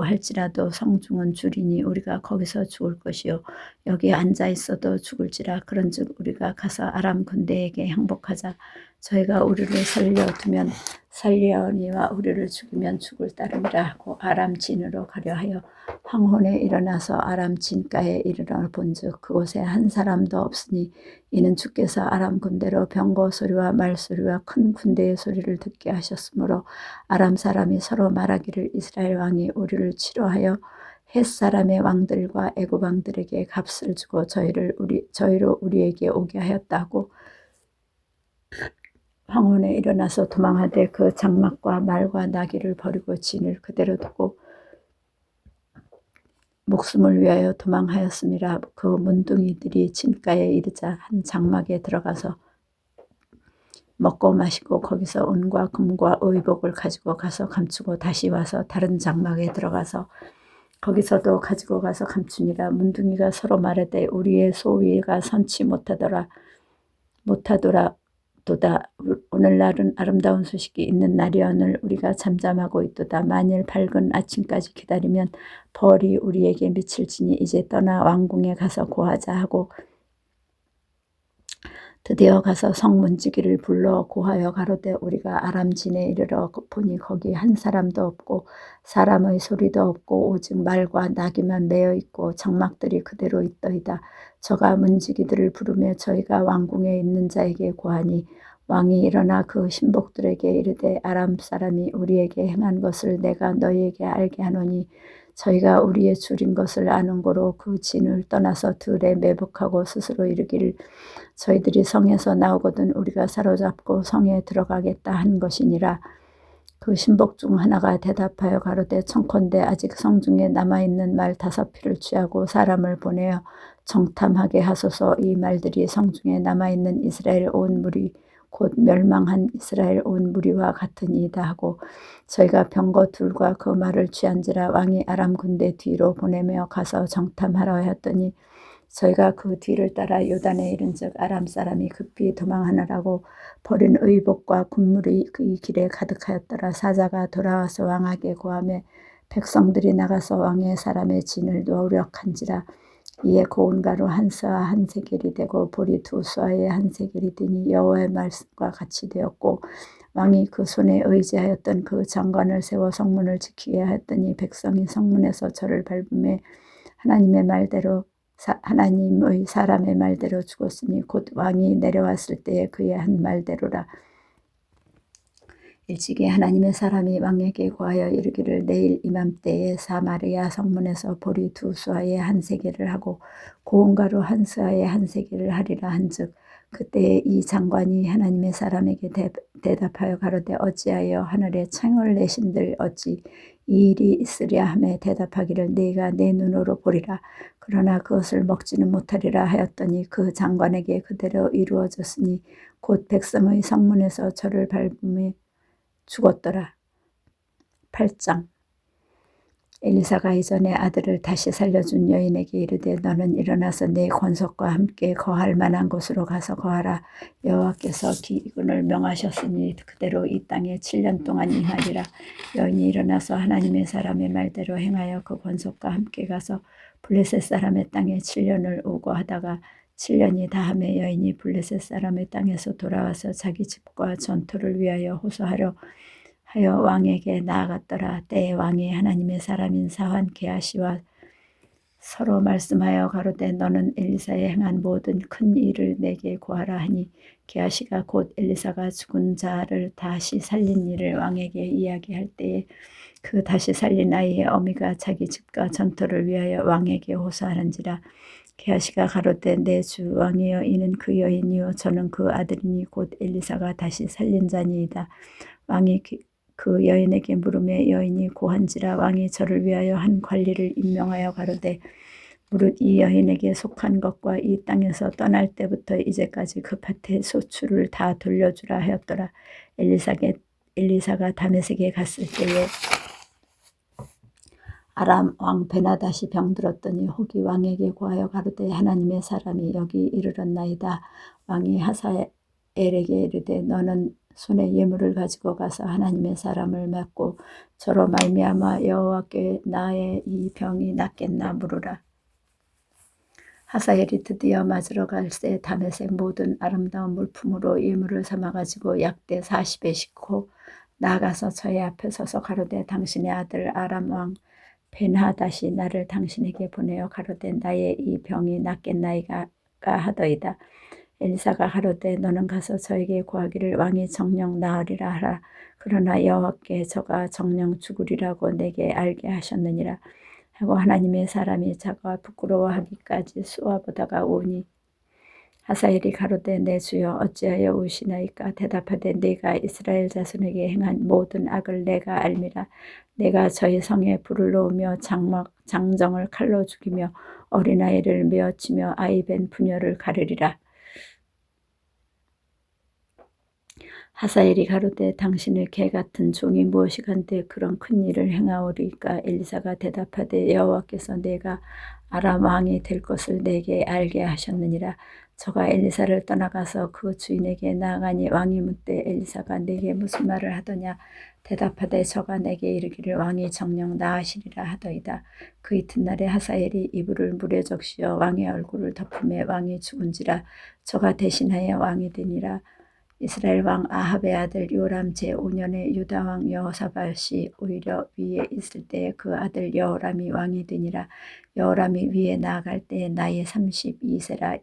할지라도 성중은 줄이니 우리가 거기서 죽을 것이요 여기 앉아 있어도 죽을지라. 그런즉 우리가 가서 아람 군대에게 항복하자. 저희가 우리를 살려두면 살려니와 우리를 죽이면 죽을 따름이라 하고 아람 진으로 가려 하여 황혼에 일어나서 아람 진가에 이르러 본즉 그곳에 한 사람도 없으니 이는 주께서 아람 군대로 병거 소리와 말소리와 큰 군대의 소리를 듣게 하셨으므로 아람 사람이 서로 말하기를 이스라엘 왕이 우리를 치료하여 헷 사람의 왕들과 애굽 왕들에게 값을 주고 저희로 우리에게 오게 하였다고 황혼에 일어나서 도망하되 그 장막과 말과 나귀를 버리고 진을 그대로 두고 목숨을 위하여 도망하였음이라. 그 문둥이들이 진가에 이르자 한 장막에 들어가서 먹고 마시고 거기서 은과 금과 의복을 가지고 가서 감추고 다시 와서 다른 장막에 들어가서 거기서도 가지고 가서 감추니라. 문둥이가 서로 말하되 우리의 소위가 선치 못하더라 도다. 오늘날은 아름다운 소식이 있는 날이오늘 우리가 잠잠하고 있도다. 만일 밝은 아침까지 기다리면 벌이 우리에게 미칠지니 이제 떠나 왕궁에 가서 고하자 하고 드디어 가서 성문지기를 불러 고하여 가로되 우리가 아람진에 이르러 보니 거기 한 사람도 없고 사람의 소리도 없고 오직 말과 나귀만 매어 있고 장막들이 그대로 있더이다. 저가 문지기들을 부르며 저희가 왕궁에 있는 자에게 고하니 왕이 일어나 그 신복들에게 이르되 아람 사람이 우리에게 행한 것을 내가 너희에게 알게 하노니 저희가 우리의 줄인 것을 아는 고로 그 진을 떠나서 들에 매복하고 스스로 이르기를 저희들이 성에서 나오거든 우리가 사로잡고 성에 들어가겠다 한 것이니라. 그 신복 중 하나가 대답하여 가로되 청컨대 아직 성중에 남아있는 말 5필을 취하고 사람을 보내어 정탐하게 하소서. 이 말들이 성중에 남아있는 이스라엘 온 무리 곧 멸망한 이스라엘 온 무리와 같으니이다 하고 저희가 병거 둘과 그 말을 취한지라. 왕이 아람 군대 뒤로 보내며 가서 정탐하러 하였더니 저희가 그 뒤를 따라 요단에 이른즉 아람 사람이 급히 도망하느라고 버린 의복과 군물이 그 길에 가득하였더라. 사자가 돌아와서 왕에게 고하며 백성들이 나가서 왕의 사람의 진을 노력한지라. 이에 고운 가루 한 스아 한 세겔이 되고 보리 2스아에 한 세겔이 되니 여호와의 말씀과 같이 되었고 왕이 그 손에 의지하였던 그 장관을 세워 성문을 지키게 하였더니 백성이 성문에서 저를 밟으며 하나님의 사람의 말대로 죽었으니 곧 왕이 내려왔을 때에 그의 한 말대로라. 일찍이 하나님의 사람이 왕에게 고하여 이르기를 내일 이맘때에 사마리아 성문에서 보리 2스아에 한 세겔을 하고 고운 가루 한 스아에 한 세겔을 하리라 한즉 그때에 이 장관이 하나님의 사람에게 대답하여 가로되 어찌하여 하늘에 창을 내신들 어찌 이 일이 있으랴 하며 대답하기를 네가 내 눈으로 보리라. 그러나 그것을 먹지는 못하리라 하였더니 그 장관에게 그대로 이루어졌으니 곧 백성의 성문에서 저를 밟음에 죽었더라. 8장 엘리사가 이전에 아들을 다시 살려준 여인에게 이르되 너는 일어나서 네 권속과 함께 거할 만한 곳으로 가서 거하라. 여호와께서 기근을 명하셨으니 그대로 이 땅에 7년 동안 임하리라. 여인이 일어나서 하나님의 사람의 말대로 행하여 그 권속과 함께 가서 블레셋 사람의 땅에 7년을 우거하다가 7년이 다함에 여인이 블레셋 사람의 땅에서 돌아와서 자기 집과 전토를 위하여 호소하려 하여 왕에게 나아갔더라. 때에 왕이 하나님의 사람인 사환 게하시와 서로 말씀하여 가로되 너는 엘리사의 행한 모든 큰 일을 내게 고하라 하니 게하시가 곧 엘리사가 죽은 자를 다시 살린 일을 왕에게 이야기할 때에 그 다시 살린 아이의 어미가 자기 집과 전토를 위하여 왕에게 호소하는지라. 게하시가 가로되 내 주 왕이여 이는 그 여인이요 저는 그 아들이니 곧 엘리사가 다시 살린 자니이다. 왕이 그 여인에게 물으매 여인이 고한지라. 왕이 저를 위하여 한 관리를 임명하여 가로되 무릇 이 여인에게 속한 것과 이 땅에서 떠날 때부터 이제까지 그 밭의 소출을 다 돌려주라 하였더라. 엘리사가 다메섹에 갔을 때에 아람 왕 베나다시 병들었더니 혹이 왕에게 고하여 가로되 하나님의 사람이 여기 이르렀나이다. 왕이 하사엘에게 이르되 너는 손에 예물을 가지고 가서 하나님의 사람을 맞고 저로 말미암아 여호와께 나의 이 병이 낫겠나 물으라. 하사엘이 드디어 맞으러 갈새 다메섹 모든 아름다운 물품으로 예물을 삼아가지고 약대 40에 싣고 나아가서 저의 앞에 서서 가로되 당신의 아들 아람 왕 벤하닷이 나를 당신에게 보내어 가로되 나의 이 병이 낫겠나이까 하더이다. 엘리사가 가로되 너는 가서 저에게 고하기를 왕이 정녕 나으리라 하라. 그러나 여호와께 저가 정녕 죽으리라고 내게 알게 하셨느니라 하고 하나님의 사람이 자가 부끄러워하기까지 쏘아보다가 오니 하사엘이 가로되 내 주여 어찌하여 우시나이까. 대답하되 네가 이스라엘 자손에게 행한 모든 악을 내가 알미라. 내가 저희 성에 불을 놓으며 장정을 칼로 죽이며 어린아이를 메어치며 아이 벤 부녀를 가르리라. 하사엘이 가로되 당신의 개같은 종이 무엇이간데 그런 큰 일을 행하오리까. 엘리사가 대답하되 여호와께서 내가 아람 왕이 될 것을 내게 알게 하셨느니라. 저가 엘리사를 떠나가서 그 주인에게 나아가니 왕이 묻되 엘리사가 내게 무슨 말을 하더냐. 대답하되 저가 내게 이르기를 왕이 정녕 나으시리라 하더이다. 그 이튿날에 하사엘이 이불을 물에 적시어 왕의 얼굴을 덮음에 왕이 죽은지라. 저가 대신하여 왕이 되니라. 이스라엘 왕 아합의 아들 요람 제5년에 유다 왕 여호사밧이 오히려 위에 있을 때에 그 아들 여호람이 왕이 되니라. 여호람이 위에 나아갈 때에 나이 32세라.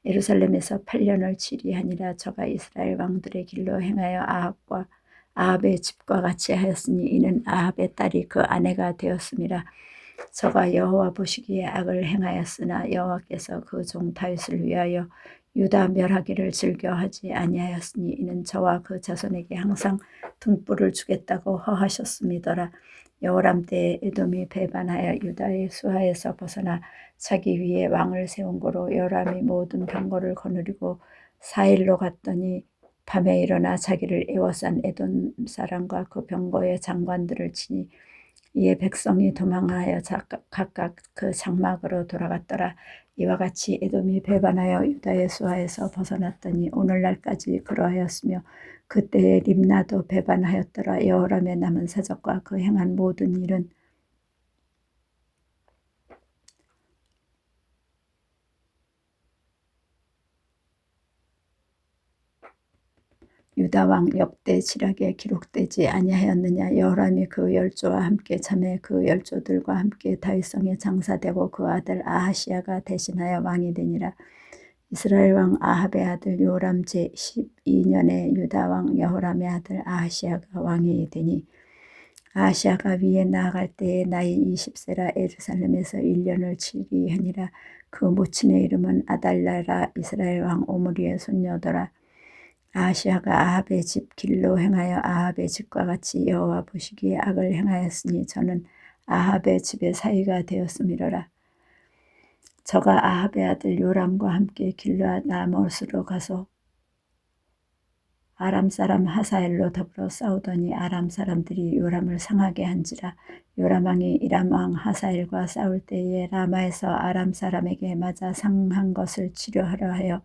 예루살렘에서 8년을 치리하니라. 저가 이스라엘 왕들의 길로 행하여 아합의 집과 같이 하였으니 이는 아합의 딸이 그 아내가 되었음이라. 저가 여호와 보시기에 악을 행하였으나 여호와께서 그 종 다윗을 위하여 유다 멸하기를 즐겨하지 아니하였으니 이는 저와 그 자손에게 항상 등불을 주겠다고 허하셨음이더라. 여호람 때에 에돔이 배반하여 유다의 수하에서 벗어나 자기 위에 왕을 세운 고로 여호람이 모든 병거를 거느리고 사일로 갔더니 밤에 일어나 자기를 에워싼 에돔 사람과 그 병거의 장관들을 치니 이에 백성이 도망하여 각각 그 장막으로 돌아갔더라. 이와 같이 에돔이 배반하여 유다의 수하에서 벗어났더니 오늘날까지 그러하였으며 그때에 림나도 배반하였더라. 여호람의 남은 사적과 그 행한 모든 일은 유다 왕 역대 지략에 기록되지 아니하였느냐. 여호람이 그 열조와 함께 자매 그 열조들과 함께 다윗성에 장사되고 그 아들 아하시야가 대신하여 왕이 되니라. 이스라엘 왕 아합의 아들 요람 제12년에 유다 왕 여호람의 아들 아하시야가 왕이 되니 아하시야가 위에 나아갈 때에 나이 20세라. 예루살렘에서 1년을 치리하니라. 그 모친의 이름은 아달랴라. 이스라엘 왕 오므리의 손녀더라. 아하시야가 아합의 집 길로 행하여 아합의 집과 같이 여호와 보시기에 악을 행하였으니 저는 아합의 집의 사위가 되었음이로라. 저가 아합의 아들 요람과 함께 길르앗 라못으로 가서 아람 사람 하사엘로 더불어 싸우더니 아람 사람들이 요람을 상하게 한지라. 요람 왕이 이람 왕 하사엘과 싸울 때에 라마에서 아람 사람에게 맞아 상한 것을 치료하려 하여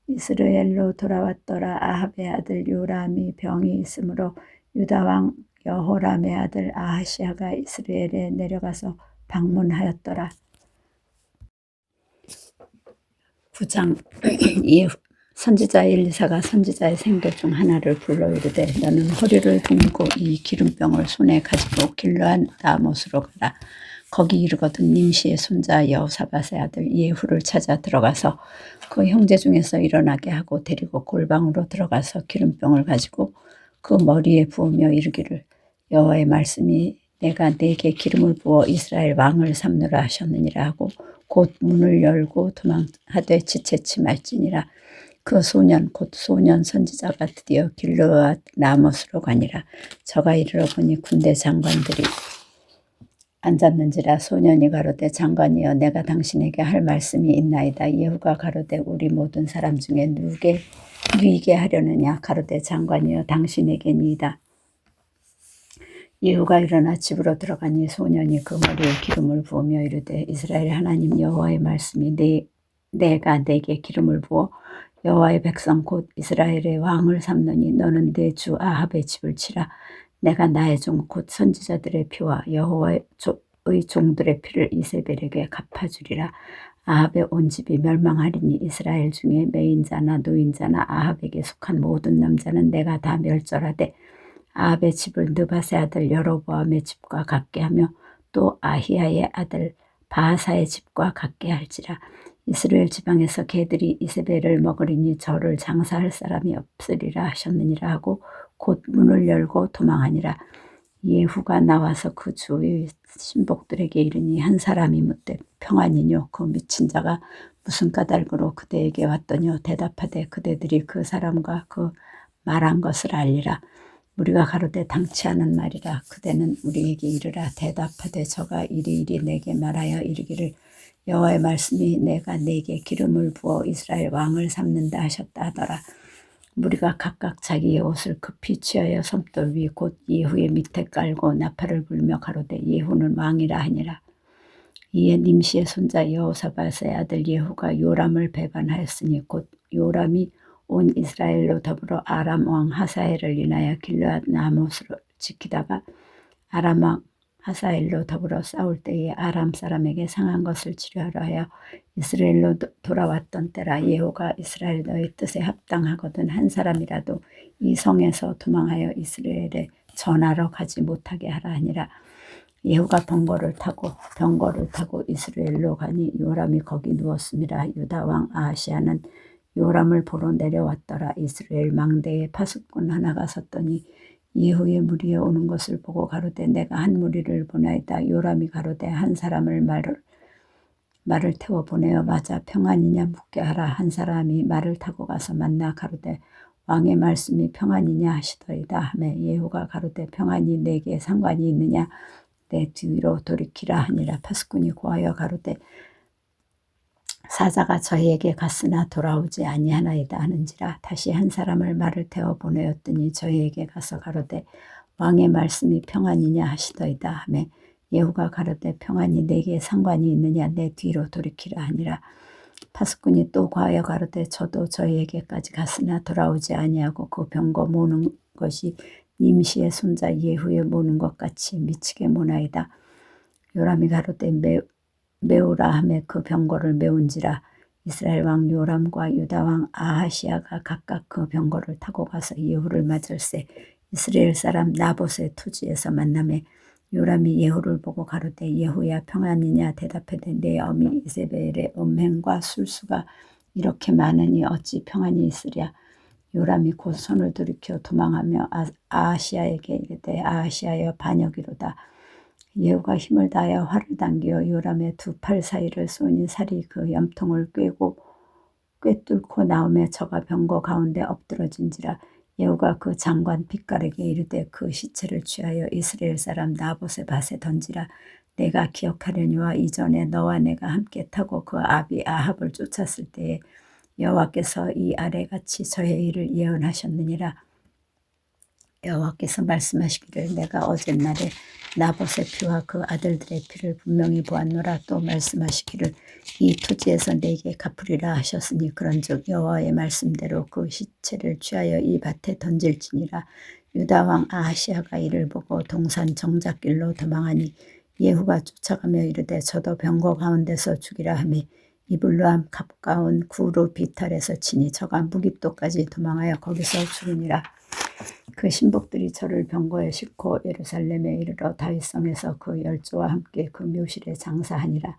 이스라엘로 돌아왔더라. 아합의 아들 요람이 병이 있으므로 유다 왕 여호람의 아들 아하시야가 이스라엘에 내려가서 방문하였더라. 9장 이후 선지자 엘리사가 선지자의 생도 중 하나를 불러 이르되 너는 허리를 두르고 이 기름병을 손에 가지고 길르앗 라못으로 가라. 거기 이르거든 님시의 손자 여호사밧의 아들 예후를 찾아 들어가서 그 형제 중에서 일어나게 하고 데리고 골방으로 들어가서 기름병을 가지고 그 머리에 부으며 이르기를 여호와의 말씀이 내가 네게 기름을 부어 이스라엘 왕을 삼느라 하셨느니라 하고 곧 문을 열고 도망하되 지체치 말지니라. 그 소년 곧 소년 선지자가 드디어 길르앗 라못으로 가니라. 저가 이르러 보니 군대 장관들이 앉았는지라. 소년이 가로되 장관이여 내가 당신에게 할 말씀이 있나이다. 예후가 가로되 우리 모든 사람 중에 누이게 하려느냐. 가로되 장관이여 당신에게니이다. 예후가 일어나 집으로 들어가니 소년이 그 머리에 기름을 부으며 이르되 이스라엘 하나님 여호와의 말씀이 내가 내게 기름을 부어 여호와의 백성 곧 이스라엘의 왕을 삼느니 너는 내 주 아합의 집을 치라. 내가 나의 종 곧 선지자들의 피와 여호와의 종들의 피를 이세벨에게 갚아주리라. 아합의 온 집이 멸망하리니 이스라엘 중에 매인자나 노인자나 아합에게 속한 모든 남자는 내가 다 멸절하되 아합의 집을 느밧의 아들 여로보암의 집과 같게 하며 또 아히야의 아들 바하사의 집과 같게 할지라. 이스라엘 지방에서 개들이 이세벨을 먹으리니 저를 장사할 사람이 없으리라 하셨느니라 하고 곧 문을 열고 도망하니라. 예후가 나와서 그 주의 신복들에게 이르니 한 사람이 묻되 평안이뇨. 그 미친 자가 무슨 까닭으로 그대에게 왔더뇨. 대답하되 그대들이 그 사람과 그 말한 것을 알리라. 우리가 가로되 당치 않은 말이라. 그대는 우리에게 이르라. 대답하되 저가 이리이리 내게 말하여 이르기를 여호와의 말씀이 내가 네게 기름을 부어 이스라엘 왕을 삼는다 하셨다 하더라. 무리가 각각 자기의 옷을 급히 취하여 섬돌 위 곧 예후의 밑에 깔고 나팔을 불며 가로되 예후는 왕이라 하니라. 이에 님시의 손자 여호사밧의 아들 예후가 요람을 배반하였으니 곧 요람이 온 이스라엘로 더불어 아람 왕 하사엘을 인하여 길르앗 라못을 지키다가 아람 왕 하사엘로 더불어 싸울 때에 아람 사람에게 상한 것을 치료하려 하여 이스라엘로 돌아왔던 때라. 예후가 이스라엘 너의 뜻에 합당하거든 한 사람이라도 이 성에서 도망하여 이스라엘에 전하러 가지 못하게 하라 하니라. 예후가 병거를 타고 이스라엘로 가니 요람이 거기 누웠음이라. 유다 왕 아하시야는 요람을 보러 내려왔더라. 이스라엘 망대에 파수꾼 하나가 섰더니 예후의 무리에 오는 것을 보고 가로되 내가 한 무리를 보나이다. 요람이 가로되 한 사람을 말을 태워 보내어 맞아 평안이냐 묻게 하라. 한 사람이 말을 타고 가서 만나 가로되 왕의 말씀이 평안이냐 하시더이다 하매 예후가 가로되 평안이 내게 상관이 있느냐. 내 뒤로 돌이키라 하니라. 파수꾼이 고하여 가로되 사자가 저희에게 갔으나 돌아오지 아니하나이다 하는지라. 다시 한 사람을 말을 태워 보내었더니 저희에게 가서 가로되 왕의 말씀이 평안이냐 하시더이다 하매 예후가 가로되 평안이 내게 상관이 있느냐. 내 뒤로 돌이키라 하니라. 파수꾼이 또 고하여 가로되 저도 저희에게까지 갔으나 돌아오지 아니하고 그 병거 모는 것이 님시의 손자 예후의 모는 것 같이 미치게 모나이다. 요람이 가로되 메우라 하매 그 병거를 메운지라. 이스라엘 왕 요람과 유다 왕 아하시야가 각각 그 병거를 타고 가서 예후를 맞을세 이스라엘 사람 나봇의 토지에서 만나매 요람이 예후를 보고 가로되 예후야 평안이냐. 대답하되 내 어미 이세벨의 음행과 술수가 이렇게 많으니 어찌 평안이 있으랴. 요람이 곧 손을 돌이켜 도망하며 아하시야에게 이르되 아하시야여 반역이로다. 예후가 힘을 다하여 활을 당겨 요람의 두 팔 사이를 쏘니 살이 그 염통을 꿰뚫고 나오며 저가 병거 가운데 엎드러진지라. 예후가 그 장관 빛깔에게 이르되 그 시체를 취하여 이스라엘 사람 나봇의 밭에 던지라. 내가 기억하려니와 이전에 너와 내가 함께 타고 그 아비 아합을 쫓았을 때에 여호와께서 이 아래같이 저의 일을 예언하셨느니라. 여호와께서 말씀하시기를 내가 어젯날에 나봇의 피와 그 아들들의 피를 분명히 보았노라. 또 말씀하시기를 이 토지에서 내게 갚으리라 하셨으니 그런즉 여호와의 말씀대로 그 시체를 취하여 이 밭에 던질지니라. 유다 왕 아하시야가 이를 보고 동산 정작길로 도망하니 예후가 쫓아가며 이르되 저도 병거 가운데서 죽이라 하매 이블루함 가까운 구루 비탈에서 치니 저가 무깃도까지 도망하여 거기서 죽으니라. 그 신복들이 저를 병거에 싣고 예루살렘에 이르러 다윗성에서 그 열조와 함께 그 묘실에 장사하니라.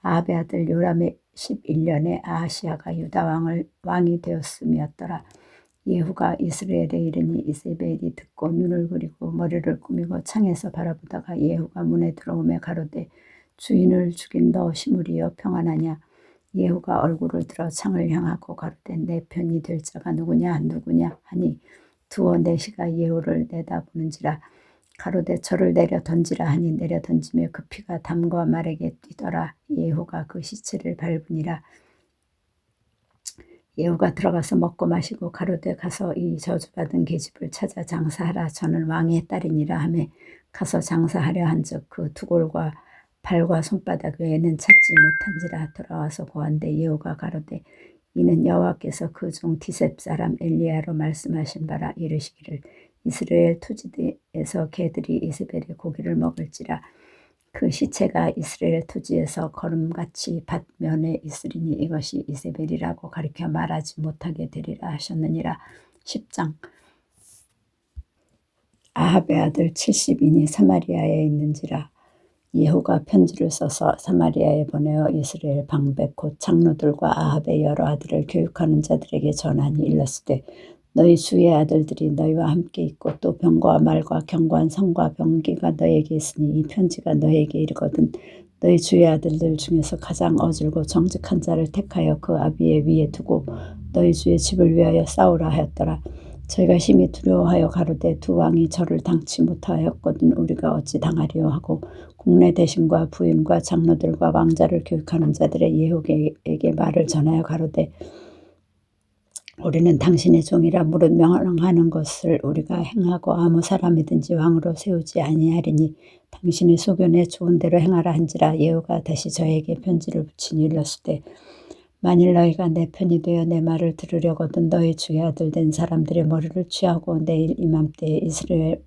아합의 아들 요람의 11년에 아하시아가 유다 왕이 되었음이었더라. 예후가 이스라엘에 이르니 이세벨이 듣고 눈을 그리고 머리를 꾸미고 창에서 바라보다가 예후가 문에 들어오매 가로되 주인을 죽인 너 시므리여 평안하냐. 예후가 얼굴을 들어 창을 향하고 가로되 내 편이 될 자가 누구냐 하니 두어 내시가 예후를 내다보는지라. 가로되 저를 내려 던지라 하니 내려 던지며 그 피가 담과 말에게 뛰더라. 예후가 그 시체를 밟으니라. 예후가 들어가서 먹고 마시고 가로되 가서 이 저주받은 계집을 찾아 장사하라. 저는 왕의 딸이니라 하매 가서 장사하려 한즉 그 두골과 발과 손바닥 외에는 찾지 못한지라. 돌아와서 보한대 예후가 가로되 이는 여호와께서 그 종 디셉 사람 엘리야로 말씀하신 바라. 이르시기를 이스라엘 토지에서 개들이 이세벨의 고기를 먹을지라. 그 시체가 이스라엘 토지에서 거름같이 밭면에 있으리니 이것이 이세벨이라고 가리켜 말하지 못하게 되리라 하셨느니라. 10장. 아합의 아들 70인이 사마리아에 있는지라. 예후가 편지를 써서 사마리아에 보내어 이스라엘 방백 곧 장로들과 아합의 여러 아들을 교육하는 자들에게 전하니 일렀으되 너희 주의 아들들이 너희와 함께 있고 또 병과 말과 경관 성과 병기가 너희에게 있으니 이 편지가 너희에게 이르거든 너희 주의 아들들 중에서 가장 어질고 정직한 자를 택하여 그 아비의 위에 두고 너희 주의 집을 위하여 싸우라 하였더라. 저희가 심히 두려워하여 가로되 두 왕이 저를 당치 못하였거든 우리가 어찌 당하리요 하고 국내 대신과 부인과 장로들과 왕자를 교육하는 자들의 예후에게 말을 전하여 가로되 우리는 당신의 종이라 무릇 명령하는 것을 우리가 행하고 아무 사람이든지 왕으로 세우지 아니하리니 당신의 소견에 좋은 대로 행하라 한지라. 예후가 다시 저에게 편지를 붙이니 일렀으되 만일 너희가 내 편이 되어 내 말을 들으려거든 너희 주의 아들 된 사람들의 머리를 취하고 내일 이맘때에 이스라엘에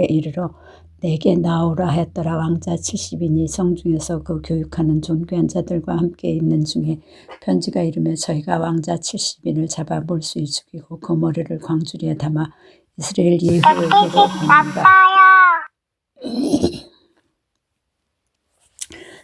이르러 내게 나오라 하였더라. 왕자 70인이 성중에서 그 교육하는 존귀한 자들과 함께 있는 중에 편지가 이르며 저희가 왕자 70인을 잡아 몰수히 죽이고 그 머리를 광주리에 담아 이스라엘 예후에게로 보내니라.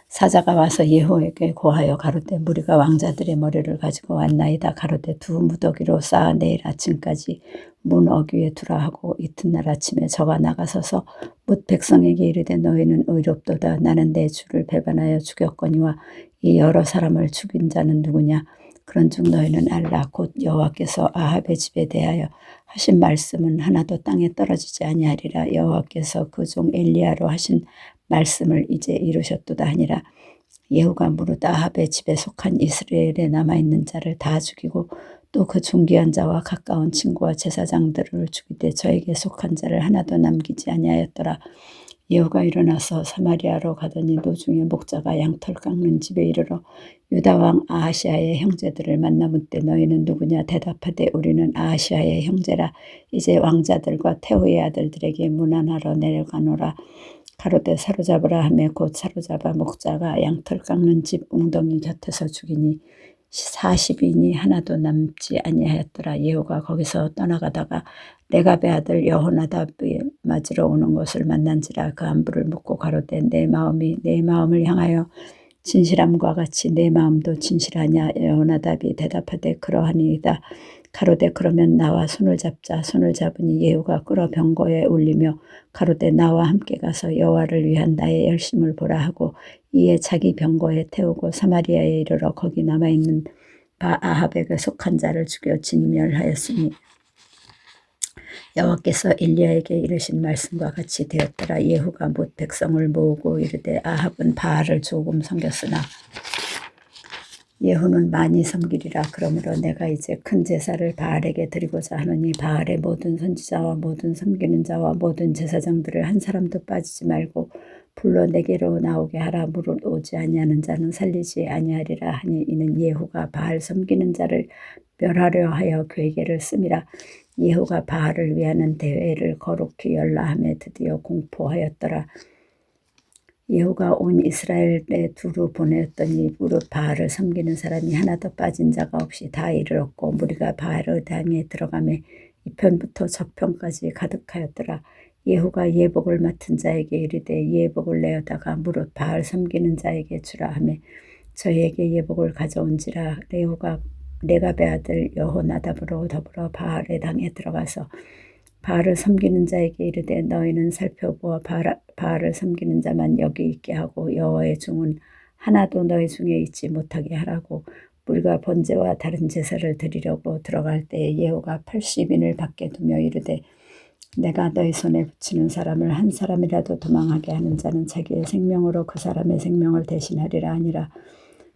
사자가 와서 예후에게 고하여 가로되 무리가 왕자들의 머리를 가지고 왔나이다. 가로되 두 무더기로 쌓아 내일 아침까지 문 어귀에 두라 하고 이튿날 아침에 저가 나가서서 뭇 백성에게 이르되 너희는 의롭도다. 나는 내 주를 배반하여 죽였거니와 이 여러 사람을 죽인 자는 누구냐. 그런즉 너희는 알라. 곧 여호와께서 아합의 집에 대하여 하신 말씀은 하나도 땅에 떨어지지 아니하리라. 여호와께서 그 종 엘리야로 하신 말씀을 이제 이루셨도다 하니라. 예후가 무릇 아합의 집에 속한 이스라엘에 남아있는 자를 다 죽이고 또 그 존귀한 자와 가까운 친구와 제사장들을 죽이되 저에게 속한 자를 하나도 남기지 아니하였더라. 예후가 일어나서 사마리아로 가더니 노중에 목자가 양털 깎는 집에 이르러 유다 왕 아하시아의 형제들을 만나 묻되 너희는 누구냐. 대답하되 우리는 아하시아의 형제라. 이제 왕자들과 태후의 아들들에게 문안하러 내려가노라. 가로되 사로잡으라 하며 곧 사로잡아 목자가 양털 깎는 집 웅덩이 곁에서 죽이니 40인이 하나도 남지 아니하였더라. 예후가 거기서 떠나가다가 레갑의 아들 여호나답이 맞으러 오는 것을 만난지라. 그 안부를 묻고 가로되 내 마음이 내 마음을 향하여 진실함과 같이 내 마음도 진실하냐. 여호나답이 대답하되 그러하니이다. 가로되 그러면 나와 손을 잡자. 손을 잡으니 예후가 끌어 병거에 올리며 가로되 나와 함께 가서 여호와를 위한 나의 열심을 보라 하고 이에 자기 병거에 태우고 사마리아에 이르러 거기 남아있는 바 아합에게 속한 자를 죽여 진멸하였으니 여호와께서 엘리야에게 이르신 말씀과 같이 되었더라. 예후가 못 백성을 모으고 이르되 아합은 바알을 조금 섬겼으나 예후는 많이 섬기리라. 그러므로 내가 이제 큰 제사를 바알에게 드리고자 하노니 바알의 모든 선지자와 모든 섬기는 자와 모든 제사장들을 한 사람도 빠지지 말고 불러 내게로 나오게 하라. 무릇 오지 아니하는 자는 살리지 아니하리라 하니 이는 예후가 바알 섬기는 자를 멸하려 하여 괴계를 씀이라. 예후가 바알을 위하는 대회를 거룩히 열라 하며 드디어 공포하였더라. 예후가 온 이스라엘에 두루 보냈더니 무릇 바알을 섬기는 사람이 하나도 빠진 자가 없이 다 이르렀고 무리가 바알의 당에 들어가매 이편부터 저편까지 가득하였더라. 예후가 예복을 맡은 자에게 이르되 예복을 내어다가 무릇 바알 섬기는 자에게 주라 하매 저희에게 예복을 가져온지라. 레후가 레갑의 아들 여호나답으로 더불어 바알의 당에 들어가서 바알을 섬기는 자에게 이르되 너희는 살펴보아 바알을 섬기는 자만 여기 있게 하고 여호와의 종은 하나도 너희 중에 있지 못하게 하라고. 우리가 번제와 다른 제사를 드리려고 들어갈 때에 예후가 80인을 밖에 두며 이르되 내가 너희 손에 붙이는 사람을 한 사람이라도 도망하게 하는 자는 자기의 생명으로 그 사람의 생명을 대신하리라 하니라.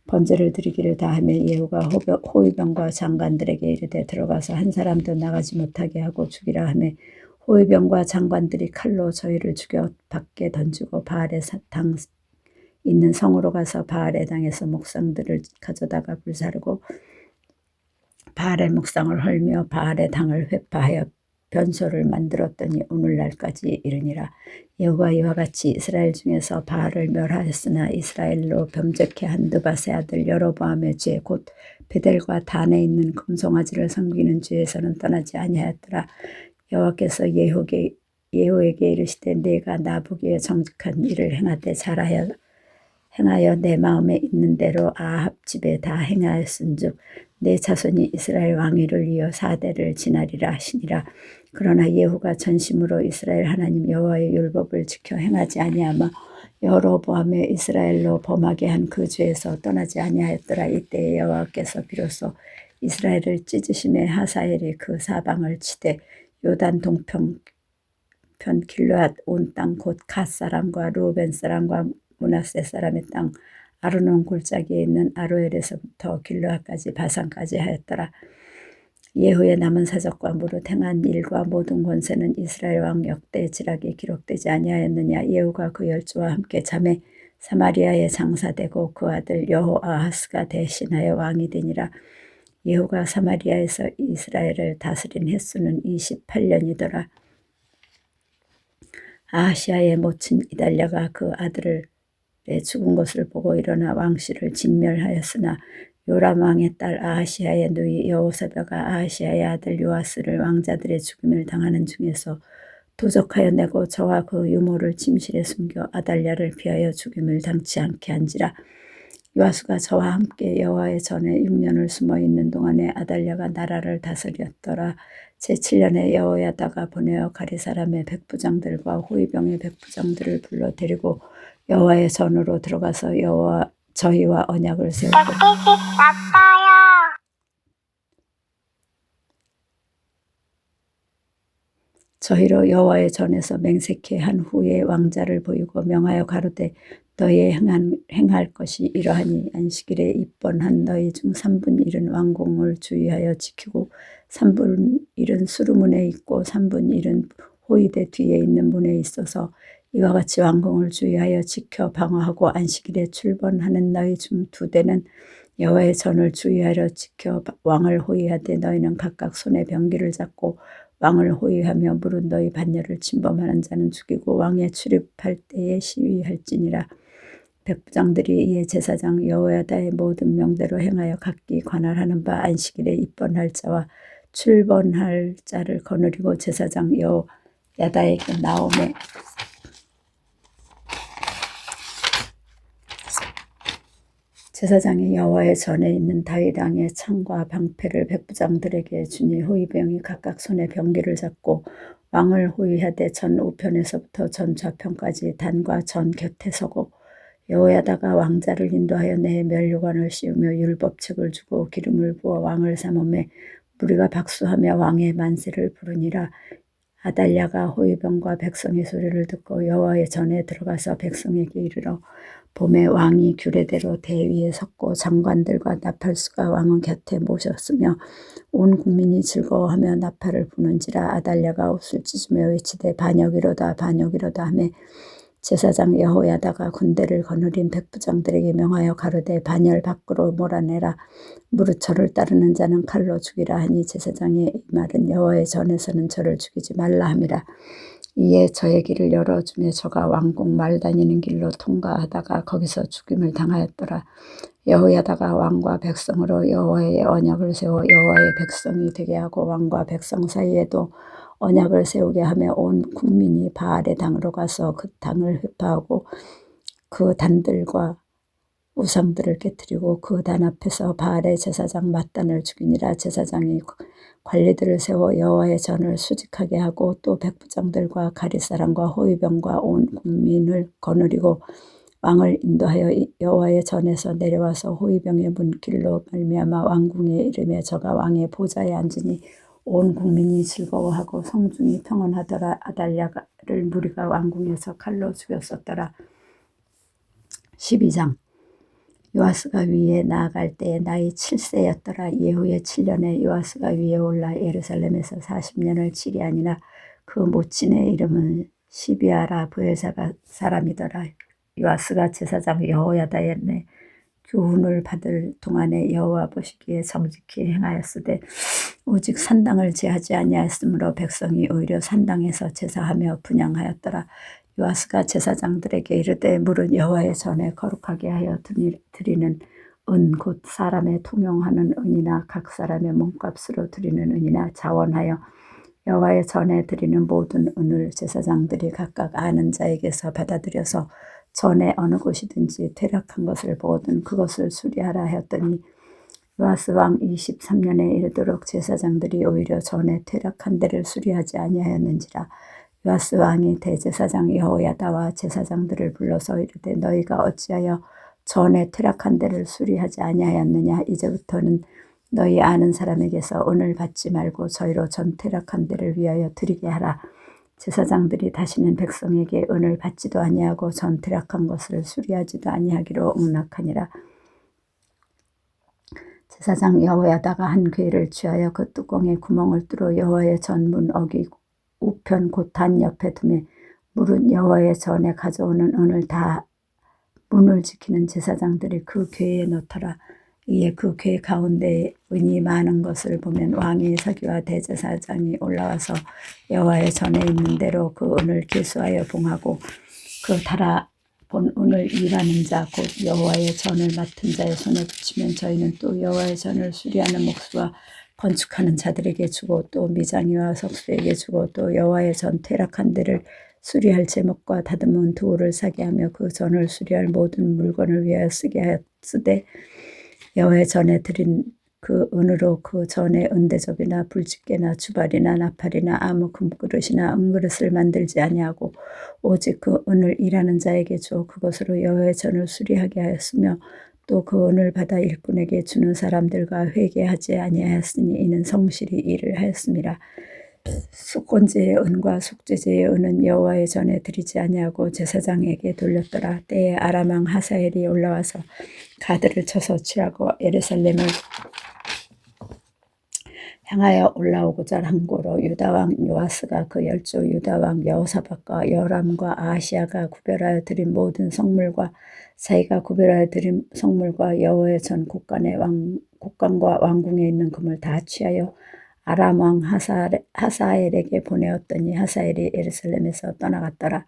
번제를 드리기를 다하며 예후가 호위병과 장관들에게 이르되 들어가서 한 사람도 나가지 못하게 하고 죽이라 하며 호위병과 장관들이 칼로 저희를 죽여 밖에 던지고 바알의 당 있는 성으로 가서 바알의 당에서 목상들을 가져다가 불사르고 바알의 목상을 헐며 바알의 당을 회파하여 변소를 만들었더니 오늘날까지 이르니라. 예후가 이와 같이 이스라엘 중에서 바알을 멸하였으나 이스라엘로 범죄케 한 느밧의 아들 여로보암의 죄 곧 베델과 단에 있는 금송아지를 섬기는 죄에서는 떠나지 아니하였더라. 여호와께서 예후에게 이르시되 네가 나 보기에 정직한 일을 행하되 행하여 내 마음에 있는 대로 아합 집에 다 행하였은즉 내 자손이 이스라엘 왕위를 이어 4대를 지나리라 하시니라. 그러나 예후가 전심으로 이스라엘 하나님 여호와의 율법을 지켜 행하지 아니하며 여로보암의 이스라엘로 범하게 한 그 죄에서 떠나지 아니하였더라. 이때에 여호와께서 비로소 이스라엘을 찢으심에 하사엘이 그 사방을 치되 요단 동편 길르앗 온 땅 곧 갓 사람과 루벤 사람과 므낫세 사람의 땅 아르논 골짜기에 있는 아로엘에서부터 길르앗까지 바산까지 하였더라. 예후의 남은 사적과 무릇 행한 일과 모든 권세는 이스라엘 왕 역대 지략에 기록되지 아니하였느냐. 예후가 그 열조와 함께 잠에 사마리아에 장사되고 그 아들 여호아하스가 대신하여 왕이 되니라. 예후가 사마리아에서 이스라엘을 다스린 횟수는 28년이더라. 아하시아의 모친 이달랴가 그 아들의 죽은 것을 보고 일어나 왕실을 진멸하였으나 요람 왕의 딸 아하시아의 누이 여호사밧가 아하시아의 아들 요아스를 왕자들의 죽임을 당하는 중에서 도적하여 내고 저와 그 유모를 침실에 숨겨 아달랴를 피하여 죽임을 당치 않게 한지라. 요아스가 저와 함께 여호와의 전에 6년을 숨어 있는 동안에 아달랴가 나라를 다스렸더라. 제7년에 여호야다가 보내어 가리 사람의 백부장들과 호위병의 백부장들을 불러 데리고 여호와의 전으로 들어가서 저희와 언약을 세우고 저희로 여호와의 전에서 맹세케 한 후에 왕자를 보이고 명하여 가로되 너희의 행할 것이 이러하니 안식일에 입번한 너희 중 3분 1은 왕궁을 주의하여 지키고 3분 1은 수루문에 있고 3분 1은 호위대 뒤에 있는 문에 있어서 이와 같이 왕궁을 주의하여 지켜 방어하고 안식일에 출번하는 너희 중 2대는 여호와의 전을 주의하여 지켜 왕을 호위하되 너희는 각각 손에 병기를 잡고 왕을 호위하며 무릇 너희 반열을 침범하는 자는 죽이고 왕에 출입할 때에 시위할지니라. 백부장들이 이에 제사장 여호야다의 모든 명대로 행하여 각기 관할하는 바 안식일에 입번할 자와 출번할 자를 거느리고 제사장 여호야다에게 나오매 제사장이 여호와의 전에 있는 다윗 왕의 창과 방패를 백부장들에게 주니 호위병이 각각 손에 병기를 잡고 왕을 호위하되 전 우편에서부터 전 좌편까지 단과 전 곁에 서고 여호야다가 왕자를 인도하여 내 면류관을 씌우며 율법책을 주고 기름을 부어 왕을 삼으매 무리가 박수하며 왕의 만세를 부르니라. 아달랴가 호위병과 백성의 소리를 듣고 여호와의 전에 들어가서 백성에게 이르러 봄에 왕이 규례대로 대위에 섰고 장관들과 나팔수가 왕의 곁에 모셨으며 온 국민이 즐거워하며 나팔을 부는지라. 아달랴가 옷을 찢으며 외치되 반역이로다 반역이로다 하며 제사장 여호야다가 군대를 거느린 백부장들에게 명하여 가로되 반열 밖으로 몰아내라. 무릇 저를 따르는 자는 칼로 죽이라 하니 제사장의 이 말은 여호와의 전에서는 저를 죽이지 말라 함이라. 이에 저의 길을 열어주며 저가 왕궁 말 다니는 길로 통과하다가 거기서 죽임을 당하였더라. 여호야다가 왕과 백성으로 여호와의 언약을 세워 여호와의 백성이 되게 하고 왕과 백성 사이에도 언약을 세우게 하며 온 국민이 바알의 당으로 가서 그 당을 회파하고 그 단들과 우상들을 깨뜨리고 그 단 앞에서 바알의 제사장 맏단을 죽이니라. 제사장이 관리들을 세워 여호와의 전을 수직하게 하고 또 백부장들과 가릿사람과 호위병과 온 국민을 거느리고 왕을 인도하여 여호와의 전에서 내려와서 호위병의 문길로 말미암아 왕궁에 이르며 저가 왕의 보좌에 앉으니 온 국민이 즐거워하고 성중이 평온하더라. 아달랴를 무리가 왕궁에서 칼로 죽였었더라. 12장. 요아스가 위에 나아갈 때에 나이 7세였더라. 예후의 7년에 요아스가 위에 올라 예루살렘에서 40년을 치리하니라. 그 모친의 이름은 시비아라 브엘사바 사람이더라. 요아스가 제사장 여호야다의 교훈을 받을 동안에 여호와 보시기에 정직히 행하였으되 오직 산당을 제하지 아니하였으므로 백성이 오히려 산당에서 제사하며 분향하였더라. 요아스가 제사장들에게 이르되 물은 여호와의 전에 거룩하게 하여 드리는 은 곧 사람의 통용하는 은이나 각 사람의 몸값으로 드리는 은이나 자원하여 여호와의 전에 드리는 모든 은을 제사장들이 각각 아는 자에게서 받아들여서 전에 어느 곳이든지 퇴락한 것을 보거든 그것을 수리하라 하였더니 요아스 왕 23년에 이르도록 제사장들이 오히려 전에 퇴락한 데를 수리하지 아니하였는지라. 요아스 왕이 대제사장 여호야다와 제사장들을 불러서 이르되 너희가 어찌하여 전에 퇴락한 데를 수리하지 아니하였느냐. 이제부터는 너희 아는 사람에게서 은을 받지 말고 저희로 전 퇴락한 데를 위하여 드리게 하라. 제사장들이 다시는 백성에게 은을 받지도 아니하고 전 퇴락한 것을 수리하지도 아니하기로 응낙하니라. 제사장 여호야다가 한 궤를 취하여 그 뚜껑에 구멍을 뚫어 여호와의 전문 어기 우편 곧 단 옆에 두매 물은 여호와의 전에 가져오는 은을 다 문을 지키는 제사장들이 그 궤에 넣더라. 이에 그 궤 가운데에 은이 많은 것을 보면 왕이 서기와 대제사장이 올라와서 여호와의 전에 있는 대로 그 은을 계수하여 봉하고 그 달아본 은을 일하는 자 곧 여호와의 전을 맡은 자의 손에 붙이면 저희는 또 여호와의 전을 수리하는 목수와 건축하는 자들에게 주고 또 미장이와 석수에게 주고 또 여호와의 전 퇴락한 데를 수리할 제목과 다듬은 도구를 사게 하며 그 전을 수리할 모든 물건을 위하여 쓰게 하였으되 여호와의 전에 드린 그 은으로 그 전에 은대접이나 불집게나 주발이나 나팔이나 아무 금그릇이나 은그릇을 만들지 아니하고 오직 그 은을 일하는 자에게 주어 그것으로 여호와의 전을 수리하게 하였으며 또 그 은을 받아 일꾼에게 주는 사람들과 회개하지 아니하였으니 이는 성실히 일을 하였음이라. 속건제의 은과 속죄제의 은은 여호와의 전에 드리지 아니하고 제사장에게 돌렸더라. 때에 아람 왕 하사엘이 올라와서 가드를 쳐서 취하고 예루살렘을 향하여 올라오고자 한 고로 유다 왕 요아스가 그 열조 유다 왕 여호사밧과 여람과 아하시아가 구별하여 드린 모든 성물과 자기가 구별하여 드린 성물과 여호와의 전 곡간과 왕궁에 있는 금을 다 취하여 아람 왕 하사엘에게 보내었더니 하사엘이 예루살렘에서 떠나갔더라.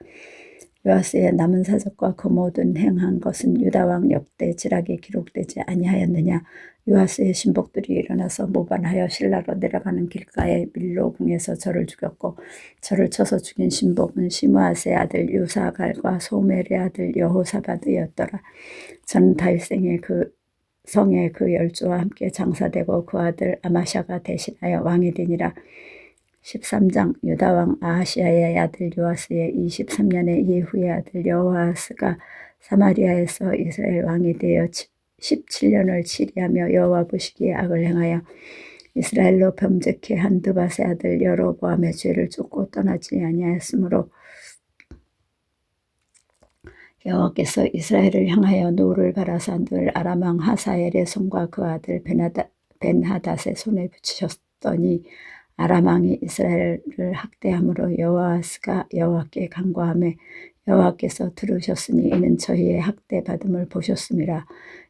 요아스의 남은 사적과 그 모든 행한 것은 유다 왕 역대 지락에 기록되지 아니하였느냐. 요아스의 신복들이 일어나서 모반하여 실라로 내려가는 길가에 밀로궁에서 저를 죽였고 저를 쳐서 죽인 신복은 시므아스의 아들 요사갈과 소멜의 아들 여호사밧이었더라. 저는 다윗성의 그 열조와 함께 장사되고 그 아들 아마샤가 대신하여 왕이 되니라. 13장. 유다 왕 아하시아의 아들 요아스의 23년에 예후의 아들 여호아스가 사마리아에서 이스라엘 왕이 되어 17년을 치리하며 여호와 보시기에 악을 행하여 이스라엘로 범죄케 한 드밧의 아들 여로보암의 죄를 쫓고 떠나지 아니하였으므로 여호와께서 이스라엘을 향하여 노를 바라사 늘 아람 왕 하사엘의 손과 그 아들 벤하닷의 손에 붙이셨더니 아람 왕이 이스라엘을 학대함으로 여호아스가 여호와께 간구하며 여호와께서 들으셨으니 이는 저희의 학대받음을 보셨음이라.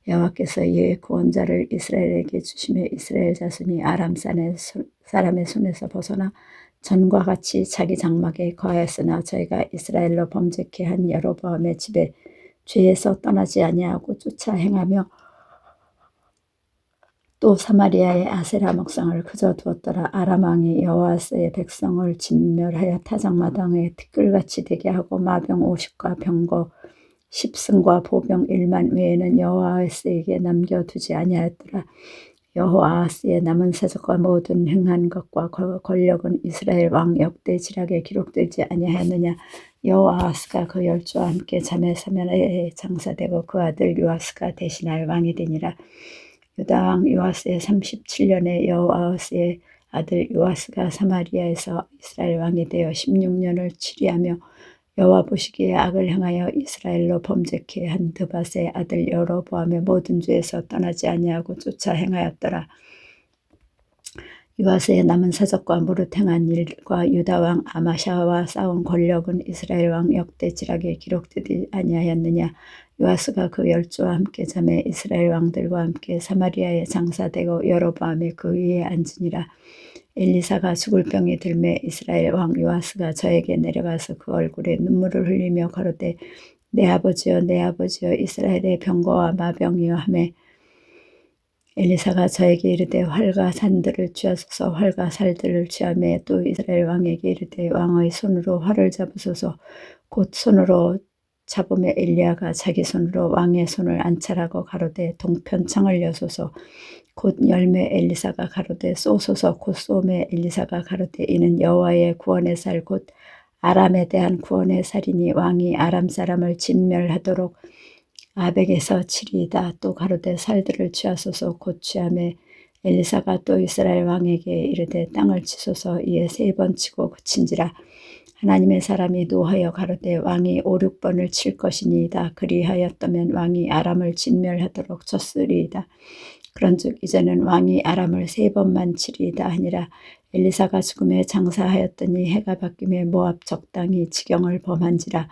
여호와께서 이의 구원자를 이스라엘에게 주시며 이스라엘 자손이 아람 사람의 손에서 벗어나 전과 같이 자기 장막에 거하였으나 저희가 이스라엘로 범죄케 한 여로보암의 집에 죄에서 떠나지 아니하고 쫓아 행하며 또 사마리아의 아세라 목상을 그저 두었더라. 아람 왕이 여호아스의 백성을 진멸하여 타작마당에 티끌같이 되게 하고 마병 50과 병거 10승과 보병 1만 외에는 여호아스에게 남겨두지 아니하였더라. 여호아스의 남은 세속과 모든 행한 것과 권력은 이스라엘 왕 역대 지략에 기록되지 아니하였느냐. 여호아스가 그 열조와 함께 잠에 사면에 장사되고 그 아들 요아스가 대신하여 왕이 되니라. 유다 왕 요아스의 37년에 여호아스의 아들 요아스가 사마리아에서 이스라엘 왕이 되어 16년을 치리하며 여호와 보시기에 악을 행하여 이스라엘로 범죄케 한 드밧의 아들 여로보암의 모든 죄에서 떠나지 아니하고 쫓아 행하였더라. 요아스의 남은 사적과 무릇 행한 일과 유다 왕 아마샤와 싸운 권력은 이스라엘 왕 역대 지략에 기록되지 아니하였느냐. 요아스가 그 열조와 함께 잠에 이스라엘 왕들과 함께 사마리아에 장사되고 여로보암이 그 위에 앉으니라. 엘리사가 죽을 병이 들매 이스라엘 왕 요아스가 저에게 내려가서 그 얼굴에 눈물을 흘리며 가로되 내 아버지여 내 아버지여 이스라엘의 병거와 마병이여 하매 엘리사가 저에게 이르되 활과 산들을 취하소서 활과 살들을 취하매 또 이스라엘 왕에게 이르되 왕의 손으로 활을 잡으소서 곧 손으로 잡음에 엘리야가 자기 손으로 왕의 손을 안찰하고 가로되 동편창을 여소서 곧 열매 엘리사가 가로되 쏘소서 곧 쏘매 엘리사가 가로되 이는 여호와의 구원의 살 곧 아람에 대한 구원의 살이니 왕이 아람 사람을 진멸하도록 아벡에서 치리이다. 또 가로되 살들을 취하소서 곧 취하매 엘리사가 또 이스라엘 왕에게 이르되 땅을 치소서. 이에 3번 치고 그친지라. 하나님의 사람이 노하여 가로되 왕이 5, 6번을 칠 것이니이다. 그리하였다면 왕이 아람을 진멸하도록 쳤으리이다. 그런즉 이제는 왕이 아람을 3번만 치리이다 하니라. 엘리사가 죽음에 장사하였더니 해가 바뀌며 모압 적당히 지경을 범한지라.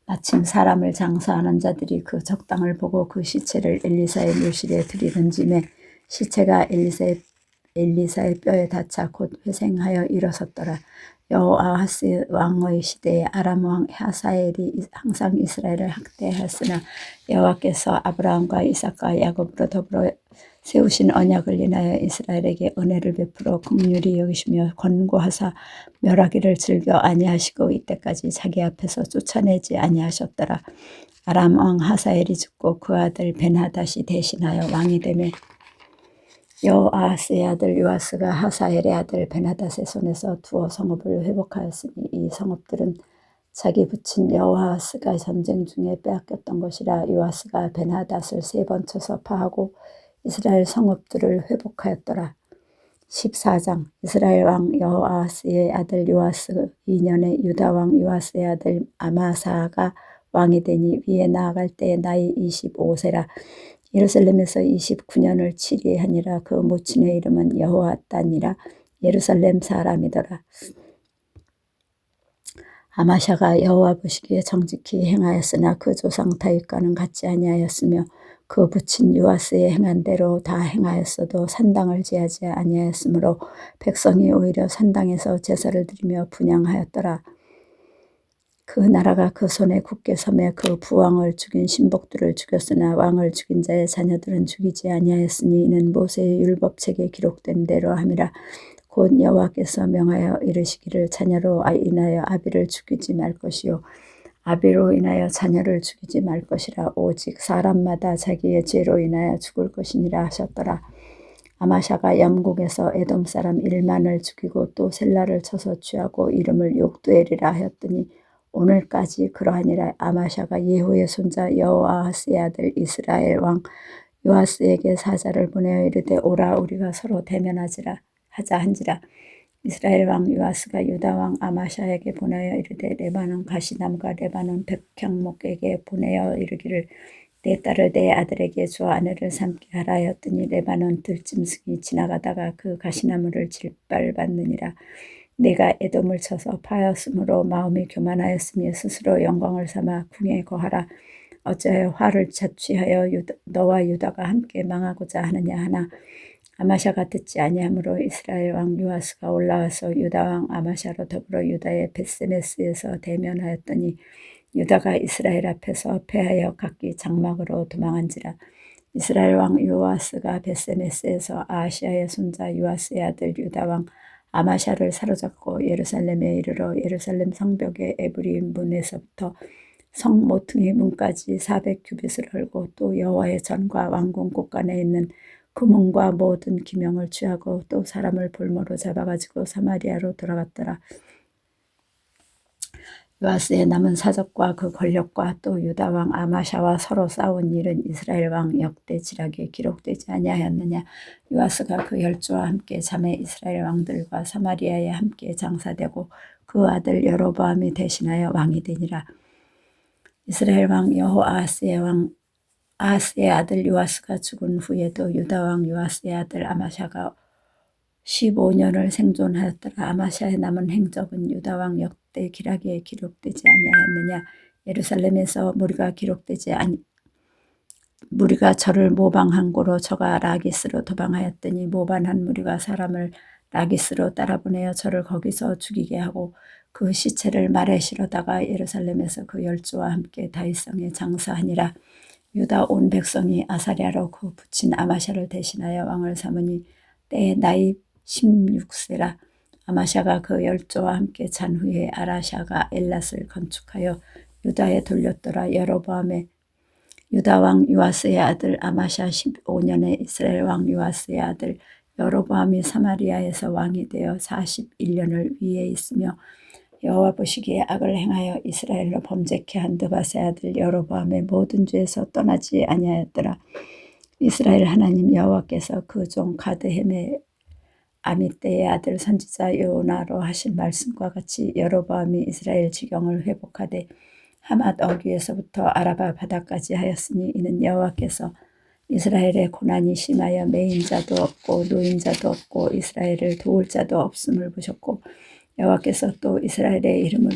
마침 사람을 장사하는 자들이 그 적당을 보고 그 시체를 엘리사의 묘실에 들이던지매 시체가 엘리사의 뼈에 닿자 곧 회생하여 일어섰더라. 여호아하스 왕의 시대에 아람 왕 하사엘이 항상 이스라엘을 학대하였으나 여호와께서 아브라함과 이삭과 야곱으로 더불어 세우신 언약을 인하여 이스라엘에게 은혜를 베풀어 긍휼히 여기시며 권고하사 멸하기를 즐겨 아니하시고 이때까지 자기 앞에서 쫓아내지 아니하셨더라. 아람 왕 하사엘이 죽고 그 아들 벤하닷이 대신하여 왕이 되매 여호아스의 아들 요아스가 하사엘의 아들 벤하닷의 손에서 두어 성읍을 회복하였으니 이 성읍들은 자기 부친 여호아스가 전쟁 중에 빼앗겼던 것이라. 요아스가 벤하닷을 3번 쳐서 파하고 이스라엘 성읍들을 회복하였더라. 14장 이스라엘 왕 여호아스의 아들 요아스 2년에 유다 왕 요아스의 아들 아마사가 왕이 되니 위에 나아갈 때 나이 25세라. 예루살렘에서 29년을 치리하니라. 그 모친의 이름은 여호아단이라 예루살렘 사람이더라. 아마샤가 여호와 보시기에 정직히 행하였으나 그 조상 다윗과는 같지 아니하였으며 그 부친 요아스의 행한 대로 다 행하였어도 산당을 지하지 아니하였으므로 백성이 오히려 산당에서 제사를 드리며 분향하였더라. 그 나라가 그 손에 굳게 서매 그 부왕을 죽인 신복들을 죽였으나 왕을 죽인 자의 자녀들은 죽이지 아니하였으니 이는 모세의 율법책에 기록된 대로 함이라. 곧 여호와께서 명하여 이르시기를 자녀로 인하여 아비를 죽이지 말 것이요 아비로 인하여 자녀를 죽이지 말 것이라. 오직 사람마다 자기의 죄로 인하여 죽을 것이니라 하셨더라. 아마샤가 영국에서 에돔 사람 1만을 죽이고 또 셀라를 쳐서 취하고 이름을 욕두엘이라 하였더니 오늘까지 그러하니라. 아마샤가 예후의 손자 여호아하스의 아들 이스라엘 왕 요아스에게 사자를 보내어 이르되 오라 우리가 서로 대면하자 한지라. 이스라엘 왕 요아스가 유다 왕 아마샤에게 보내어 이르되 레바논 가시나무가 레바논 백향목에게 보내어 이르기를 내 딸을 내 아들에게 주어 아내를 삼게 하라 하였더니 레바논 들짐승이 지나가다가 그 가시나무를 질발받느니라. 내가 에돔을 쳐서 파하였으므로 마음이 교만하였으며 스스로 영광을 삼아 궁에 거하라. 어찌하여 화를 자취하여 너와 유다가 함께 망하고자 하느냐 하나 아마샤가 듣지 아니하므로 이스라엘 왕 요아스가 올라와서 유다 왕 아마샤로 더불어 유다의 벳세메스에서 대면하였더니 유다가 이스라엘 앞에서 패하여 각기 장막으로 도망한지라. 이스라엘 왕 요아스가 벳세메스에서 아하시아의 손자 요아스의 아들 유다 왕 아마샤를 사로잡고 예루살렘에 이르러 예루살렘 성벽의 에브리임 문에서부터 성 모퉁이 문까지 400규빗을 헐고 또 여호와의 전과 왕궁 곳간에 있는 그 문과 모든 기명을 취하고 또 사람을 볼모로 잡아가지고 사마리아로 돌아갔더라. 요아스의 남은 사적과 그 권력과 또 유다 왕 아마샤와 서로 싸운 일은 이스라엘 왕 역대 지략에 기록되지 아니하였느냐. 요아스가 그 열조와 함께 자매 이스라엘 왕들과 사마리아에 함께 장사되고 그 아들 여로보암이 대신하여 왕이 되니라. 이스라엘 왕 여호아스의 아들 요아스가 죽은 후에도 유다 왕 요아스의 아들 아마샤가 15년을 생존하였더라. 아마샤의 남은 행적은 유다 왕 역대 기락에 기록되지 아니하였느냐. 예루살렘에서 무리가 저를 모방한 고로 저가 라기스로 도망하였더니 모반한 무리가 사람을 라기스로 따라보내어 저를 거기서 죽이게 하고 그 시체를 말에 실어다가 예루살렘에서 그 열조와 함께 다윗성에 장사하니라. 유다 온 백성이 아사랴로 그 붙인 아마샤를 대신하여 왕을 삼으니 때에 나이 16세라. 아마샤가 그 열조와 함께 잔 후에 아라샤가 엘랏을 건축하여 유다에 돌렸더라. 유다 왕 요아스의 아들 아마샤 15년에 이스라엘 왕 요아스의 아들 여로보암이 사마리아에서 왕이 되어 41년을 위에 있으며 여호와 보시기에 악을 행하여 이스라엘로 범죄케 한 느밧의 아들 여로보암의 모든 죄에서 떠나지 아니하였더라. 이스라엘 하나님 여호와께서 그 종 가드햄의 아미떼의 아들 선지자 요나로 하신 말씀과 같이 여로보암이 이스라엘 지경을 회복하되 하맛 어귀에서부터 아라바 바다까지 하였으니 이는 여호와께서 이스라엘의 고난이 심하여 매인자도 없고 노인자도 없고 이스라엘을 도울 자도 없음을 보셨고 여호와께서 또 이스라엘의 이름을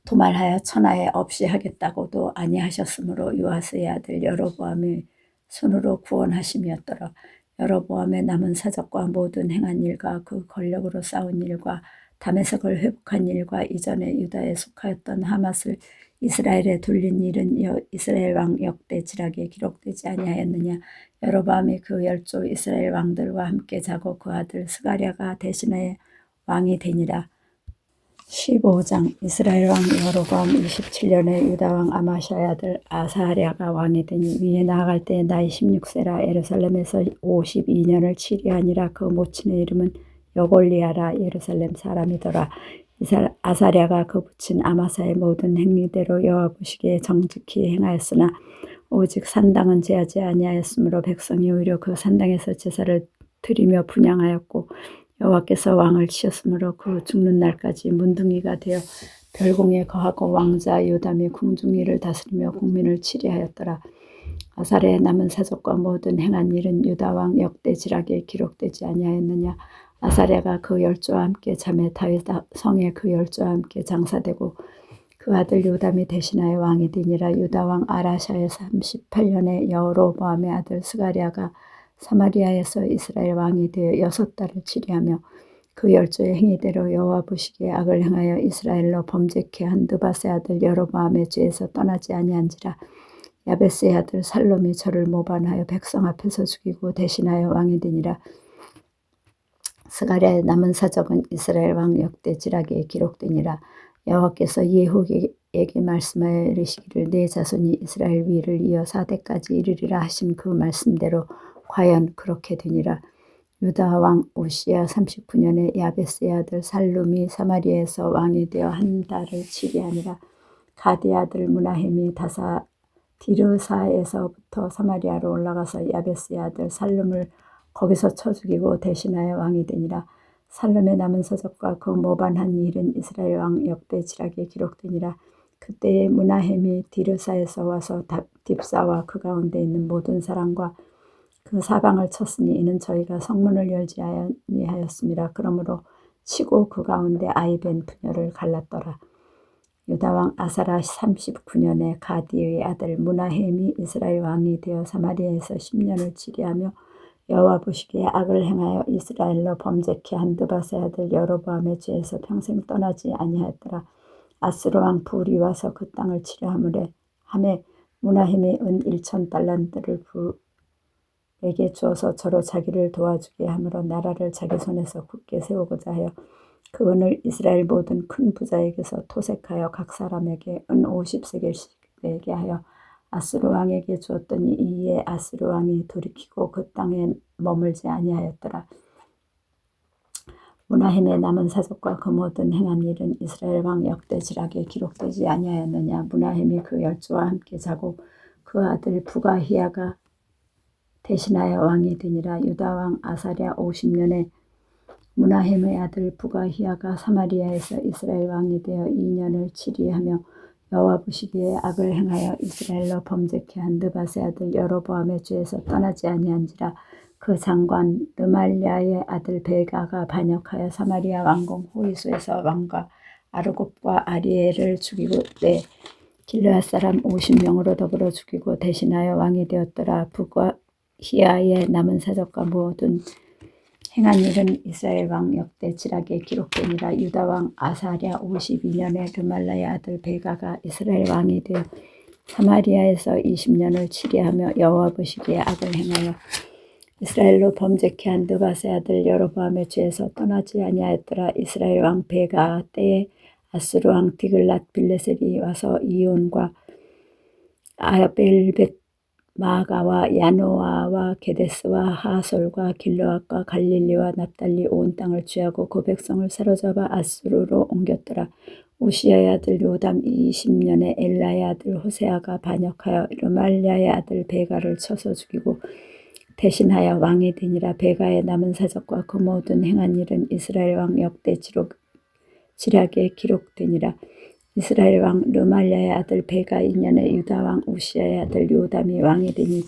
도말하여 천하에 없이 하겠다고도 아니하셨으므로 요아스의 아들 여로보암의 손으로 구원하심이었더라. 여로보암의 남은 사적과 모든 행한 일과 그 권력으로 싸운 일과 다메섹을 회복한 일과 이전에 유다에 속하였던 하맛을 이스라엘에 돌린 일은 이스라엘 왕 역대 지략에 기록되지 아니하였느냐. 여로보암이 그 열조 이스라엘 왕들과 함께 자고 그 아들 스가랴가 대신하여 왕이 되니라. 15장. 이스라엘 왕 여로보암 27년에 유다 왕 아마샤의 아들 아사랴가 왕이 되니 위에 나아갈 때 나이 16세라. 예루살렘에서 52년을 치리하니라. 그 모친의 이름은 여골리아라. 예루살렘 사람이더라. 아사랴가 그 부친 아마사의 모든 행위대로 여호와 보시기에 정직히 행하였으나 오직 산당은 제하지 아니하였으므로 백성이 오히려 그 산당에서 제사를 드리며 분향하였고 여호와께서 왕을 치셨으므로 그 죽는 날까지 문둥이가 되어 별궁에 거하고 왕자 요담이 궁중리를 다스리며 국민을 치리하였더라. 아사랴의 남은 사적과 모든 행한 일은 유다 왕 역대 지략에 기록되지 아니하였느냐. 아사랴가 그 열조와 함께 자매 다윗 성에 그 열조와 함께 장사되고 그 아들 요담이 대신하여 왕이 되니라. 유다 왕 아라샤의 38년에 여로보암의 아들 스가랴가 사마리아에서 이스라엘 왕이 되어 6달을 치리하며 그 열조의 행위대로 여호와 보시기에 악을 행하여 이스라엘로 범죄케 한 느밧의 아들 여로보암의 죄에서 떠나지 아니한지라. 야베스의 아들 살롬이 저를 모반하여 백성 앞에서 죽이고 대신하여 왕이 되니라. 스가랴의 남은 사적은 이스라엘 왕 역대 지략에 기록되니라. 여호와께서 예후에게 말씀하여 이르시기를 내 자손이 이스라엘 위를 이어 4대까지 이르리라 하신 그 말씀대로 과연 그렇게 되니라. 유다 왕 우시야 39년에 야베스의 아들 살룸이 사마리아에서 왕이 되어 한 달을 치리하니라. 가드의 아들 무나헴이 디르사에서부터 사마리아로 올라가서 야베스의 아들 살룸을 거기서 쳐 죽이고 대신하여 왕이 되니라. 살룸의 남은 서적과 그 모반한 일은 이스라엘 왕 역대 지략에 기록되니라. 그때에 무나헴이 디르사에서 와서 딥사와 그 가운데 있는 모든 사람과 그 사방을 쳤으니 이는 저희가 성문을 열지 아니하였음이라. 그러므로 치고 그 가운데 아이벤 부녀를 갈랐더라. 유다왕 아사라 39년에 가디의 아들 무나헤임이 이스라엘 왕이 되어 사마리아에서 10년을 치리하며 여호와 보시기에 악을 행하여 이스라엘로 범죄케 한 느바세 아들 여로보암의 죄에서 평생 떠나지 아니하였더라. 아스루 왕 불이 와서 그 땅을 치려하므래 하매 무나헤임이 은 1,000달란트를 불에게 주어서 저로 자기를 도와주게 하므로 나라를 자기 손에서 굳게 세우고자 하여 그 은을 이스라엘 모든 큰 부자에게서 토색하여 각 사람에게 은 50세겔씩 내게 하여 아스루 왕에게 주었더니 이에 아스루 왕이 돌이키고 그 땅에 머물지 아니하였더라. 무나헤임의 남은 사적과 그 모든 행한 일은 이스라엘 왕 역대지락에 기록되지 아니하였느냐. 무나헤임이 그 열조와 함께 자고 그 아들 부가히야가 대신하여 왕이 되니라. 유다 왕 아사랴 50년에 무나헤임의 아들 부가히야가 사마리아에서 이스라엘 왕이 되어 2년을 치리하며 여호와 보시기에 악을 행하여 이스라엘로 범죄케 한 느바세 아들 여로보암의 죄에서 떠나지 아니한지라. 그 장관 르말랴의 아들 베가가 반역하여 사마리아 왕궁 호이소에서 왕과 아르곱과 아리엘을 죽이고 내 길르앗 사람 50명으로 더불어 죽이고 대신하여 왕이 되었더라. 부가히야의 남은 사적과 모든 행한 일은 이스라엘 왕 역대 지락에 기록되니라. 유다 왕 아사랴 52년에 르말라의 아들 베가가 이스라엘 왕이 되어 사마리아에서 20년을 치리하며 여호와 보시기에 악을 행하여 이스라엘로 범죄케 한 느바세 아들 여로보암의 죄에서 떠나지 아니하였더라. 이스라엘 왕 베가 때에 아스루 왕 디글랏 빌레셀이 와서 이온과 아벨벳 마가와 야노아와 게데스와 하솔과 길르앗과 갈릴리와 납달리 온 땅을 취하고 그 백성을 사로잡아 아수르로 옮겼더라. 우시야의 아들 요담 20년에 엘라의 아들 호세아가 반역하여 르말랴의 아들 베가를 쳐서 죽이고 대신하여 왕이 되니라. 베가의 남은 사적과 그 모든 행한 일은 이스라엘 왕 역대 지략에 기록되니라. 이스라엘 왕 르말랴의 아들 베가 2년에 유다 왕 우시야의 아들 요담이 왕이 되니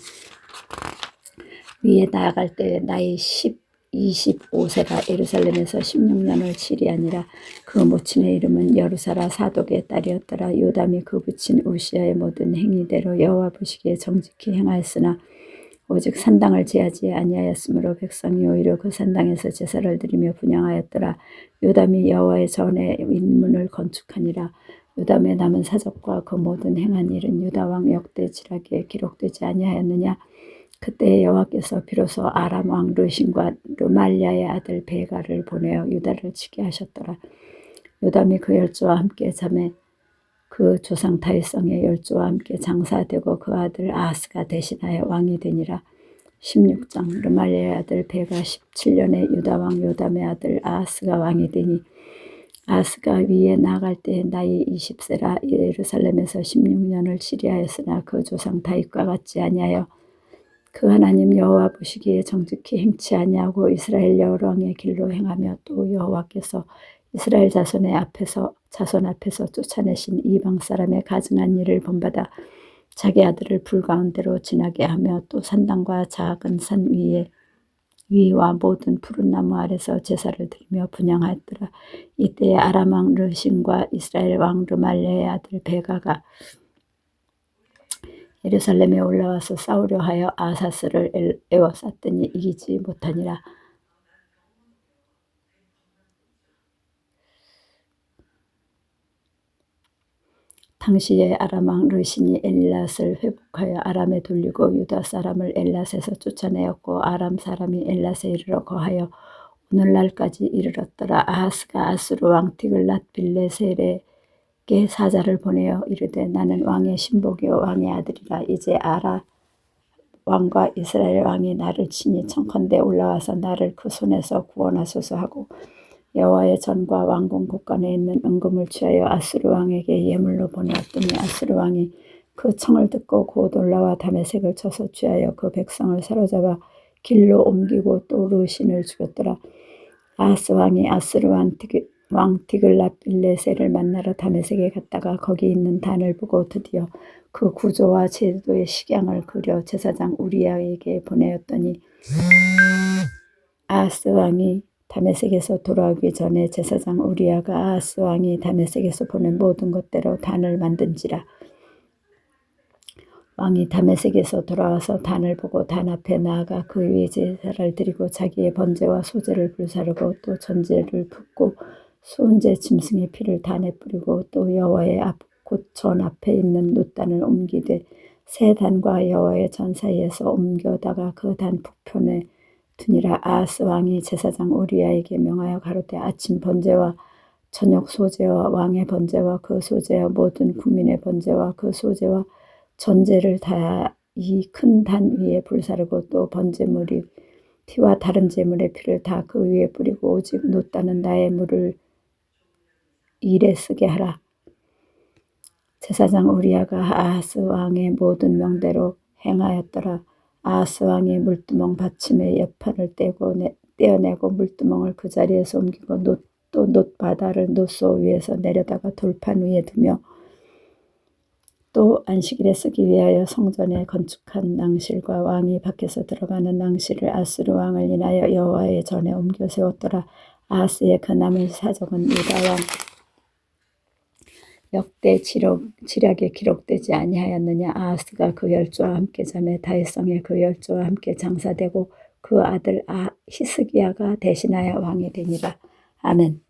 위에 나아갈 때 나이 25세라 예루살렘에서 16년을 치리하니라. 그 모친의 이름은 여루사라 사독의 딸이었더라. 요담이 그 부친 우시야의 모든 행위대로 여호와 보시기에 정직히 행하였으나 오직 산당을 제하지 아니하였으므로 백성이 오히려 그 산당에서 제사를 드리며 분향하였더라. 요담이 여호와의 전에 인문을 건축하니라. 요담의 남은 사적과 그 모든 행한 일은 유다 왕 역대 지락에 기록되지 아니하였느냐. 그때 여호와께서 비로소 아람 왕 르신과 르말랴의 아들 베가를 보내어 유다를 치게 하셨더라. 요담이 그 열조와 함께 잠에 그 조상 다윗성의 열조와 함께 장사되고 그 아들 아하스가 대신하여 왕이 되니라. 16장 르말랴의 아들 베가 17년에 유다 왕 요담의 아들 아하스가 왕이 되니 아하스가 위에 나아갈 때 나이 20세라 예루살렘에서 16년을 치리하였으나 그 조상 다윗과 같지 아니하여 그 하나님 여호와 보시기에 정직히 행치 아니하고 이스라엘 여러 왕의 길로 행하며 또 여호와께서 이스라엘 자손 앞에서 쫓아내신 이방 사람의 가증한 일을 본받아 자기 아들을 불 가운데로 지나게 하며 또 산당과 작은 산 위와 모든 푸른 나무 아래서 제사를 드리며 분향하였더라. 이때에 아람 왕 르신과 이스라엘 왕 르말랴의 아들 베가가 예루살렘에 올라와서 싸우려 하여 아사스를 에워쌌더니 이기지 못하니라. 당시에 아람 왕 르신이 엘랏을 회복하여 아람에 돌리고 유다 사람을 엘랏에서 쫓아내었고 아람 사람이 엘랏에 이르러 거하여 오늘날까지 이르렀더라. 아하스가 아수르 왕 디글랏 빌레셀에게 사자를 보내어 이르되 나는 왕의 신복이요 왕의 아들이라. 이제 아라 왕과 이스라엘 왕이 나를 치니 청컨대 올라와서 나를 그 손에서 구원하소서 하고 여호와의 전과 왕궁 곳간에 있는 은금을 취하여 아수르 왕에게 예물로 보내었더니 아수르 왕이 그 청을 듣고 곧 올라와 다메섹을 쳐서 취하여 그 백성을 사로잡아 길로 옮기고 또 르신을 죽였더라. 아하스 왕이 아수르 왕 왕 디글랏빌레셀을 만나러 다메섹에 갔다가 거기 있는 단을 보고 드디어 그 구조와 제도의 식양을 그려 제사장 우리야에게 보내었더니 아하스 왕이 다메섹에서 돌아오기 전에 제사장 우리야가 아하스 왕이 다메섹에서 보낸 모든 것대로 단을 만든지라. 왕이 다메섹에서 돌아와서 단을 보고 단 앞에 나아가 그 위에 제사를 드리고 자기의 번제와 소제를 불사르고 또 전제를 붓고 수은제 짐승의 피를 단에 뿌리고 또 여호와의 앞 곧 전 앞에 있는 놋단을 옮기되 새 단과 여호와의 전 사이에서 옮겨다가 그 단 북편에 두니라. 아하스 왕이 제사장 우리야에게 명하여 가로되 아침 번제와 저녁 소제와 왕의 번제와 그 소제와 모든 국민의 번제와 그 소제와 전제를 다 이 큰 단 위에 불사르고 또 번제물이 피와 다른 제물의 피를 다 그 위에 뿌리고 오직 놋단은 나의 물을 일에 쓰게 하라. 제사장 우리야가 아하스 왕의 모든 명대로 행하였더라. 아하스 왕이 물두멍 받침의 옆판을 떼어내고 물두멍을 그 자리에서 옮기고 또 놋바다를 놋소 위에서 내려다가 돌판 위에 두며 또 안식일에 쓰기 위하여 성전에 건축한 낭실과 왕이 밖에서 들어가는 낭실을 아수르 왕을 인하여 여호와의 전에 옮겨 세웠더라. 아하스의 그 남은 사적은 유다 왕 역대 지략에 기록되지 아니하였느냐. 아하스가 그 열조와 함께 자매 다윗성에 그 열조와 함께 장사되고 그 아들 히스기야가 대신하여 왕이 되니라. 아멘.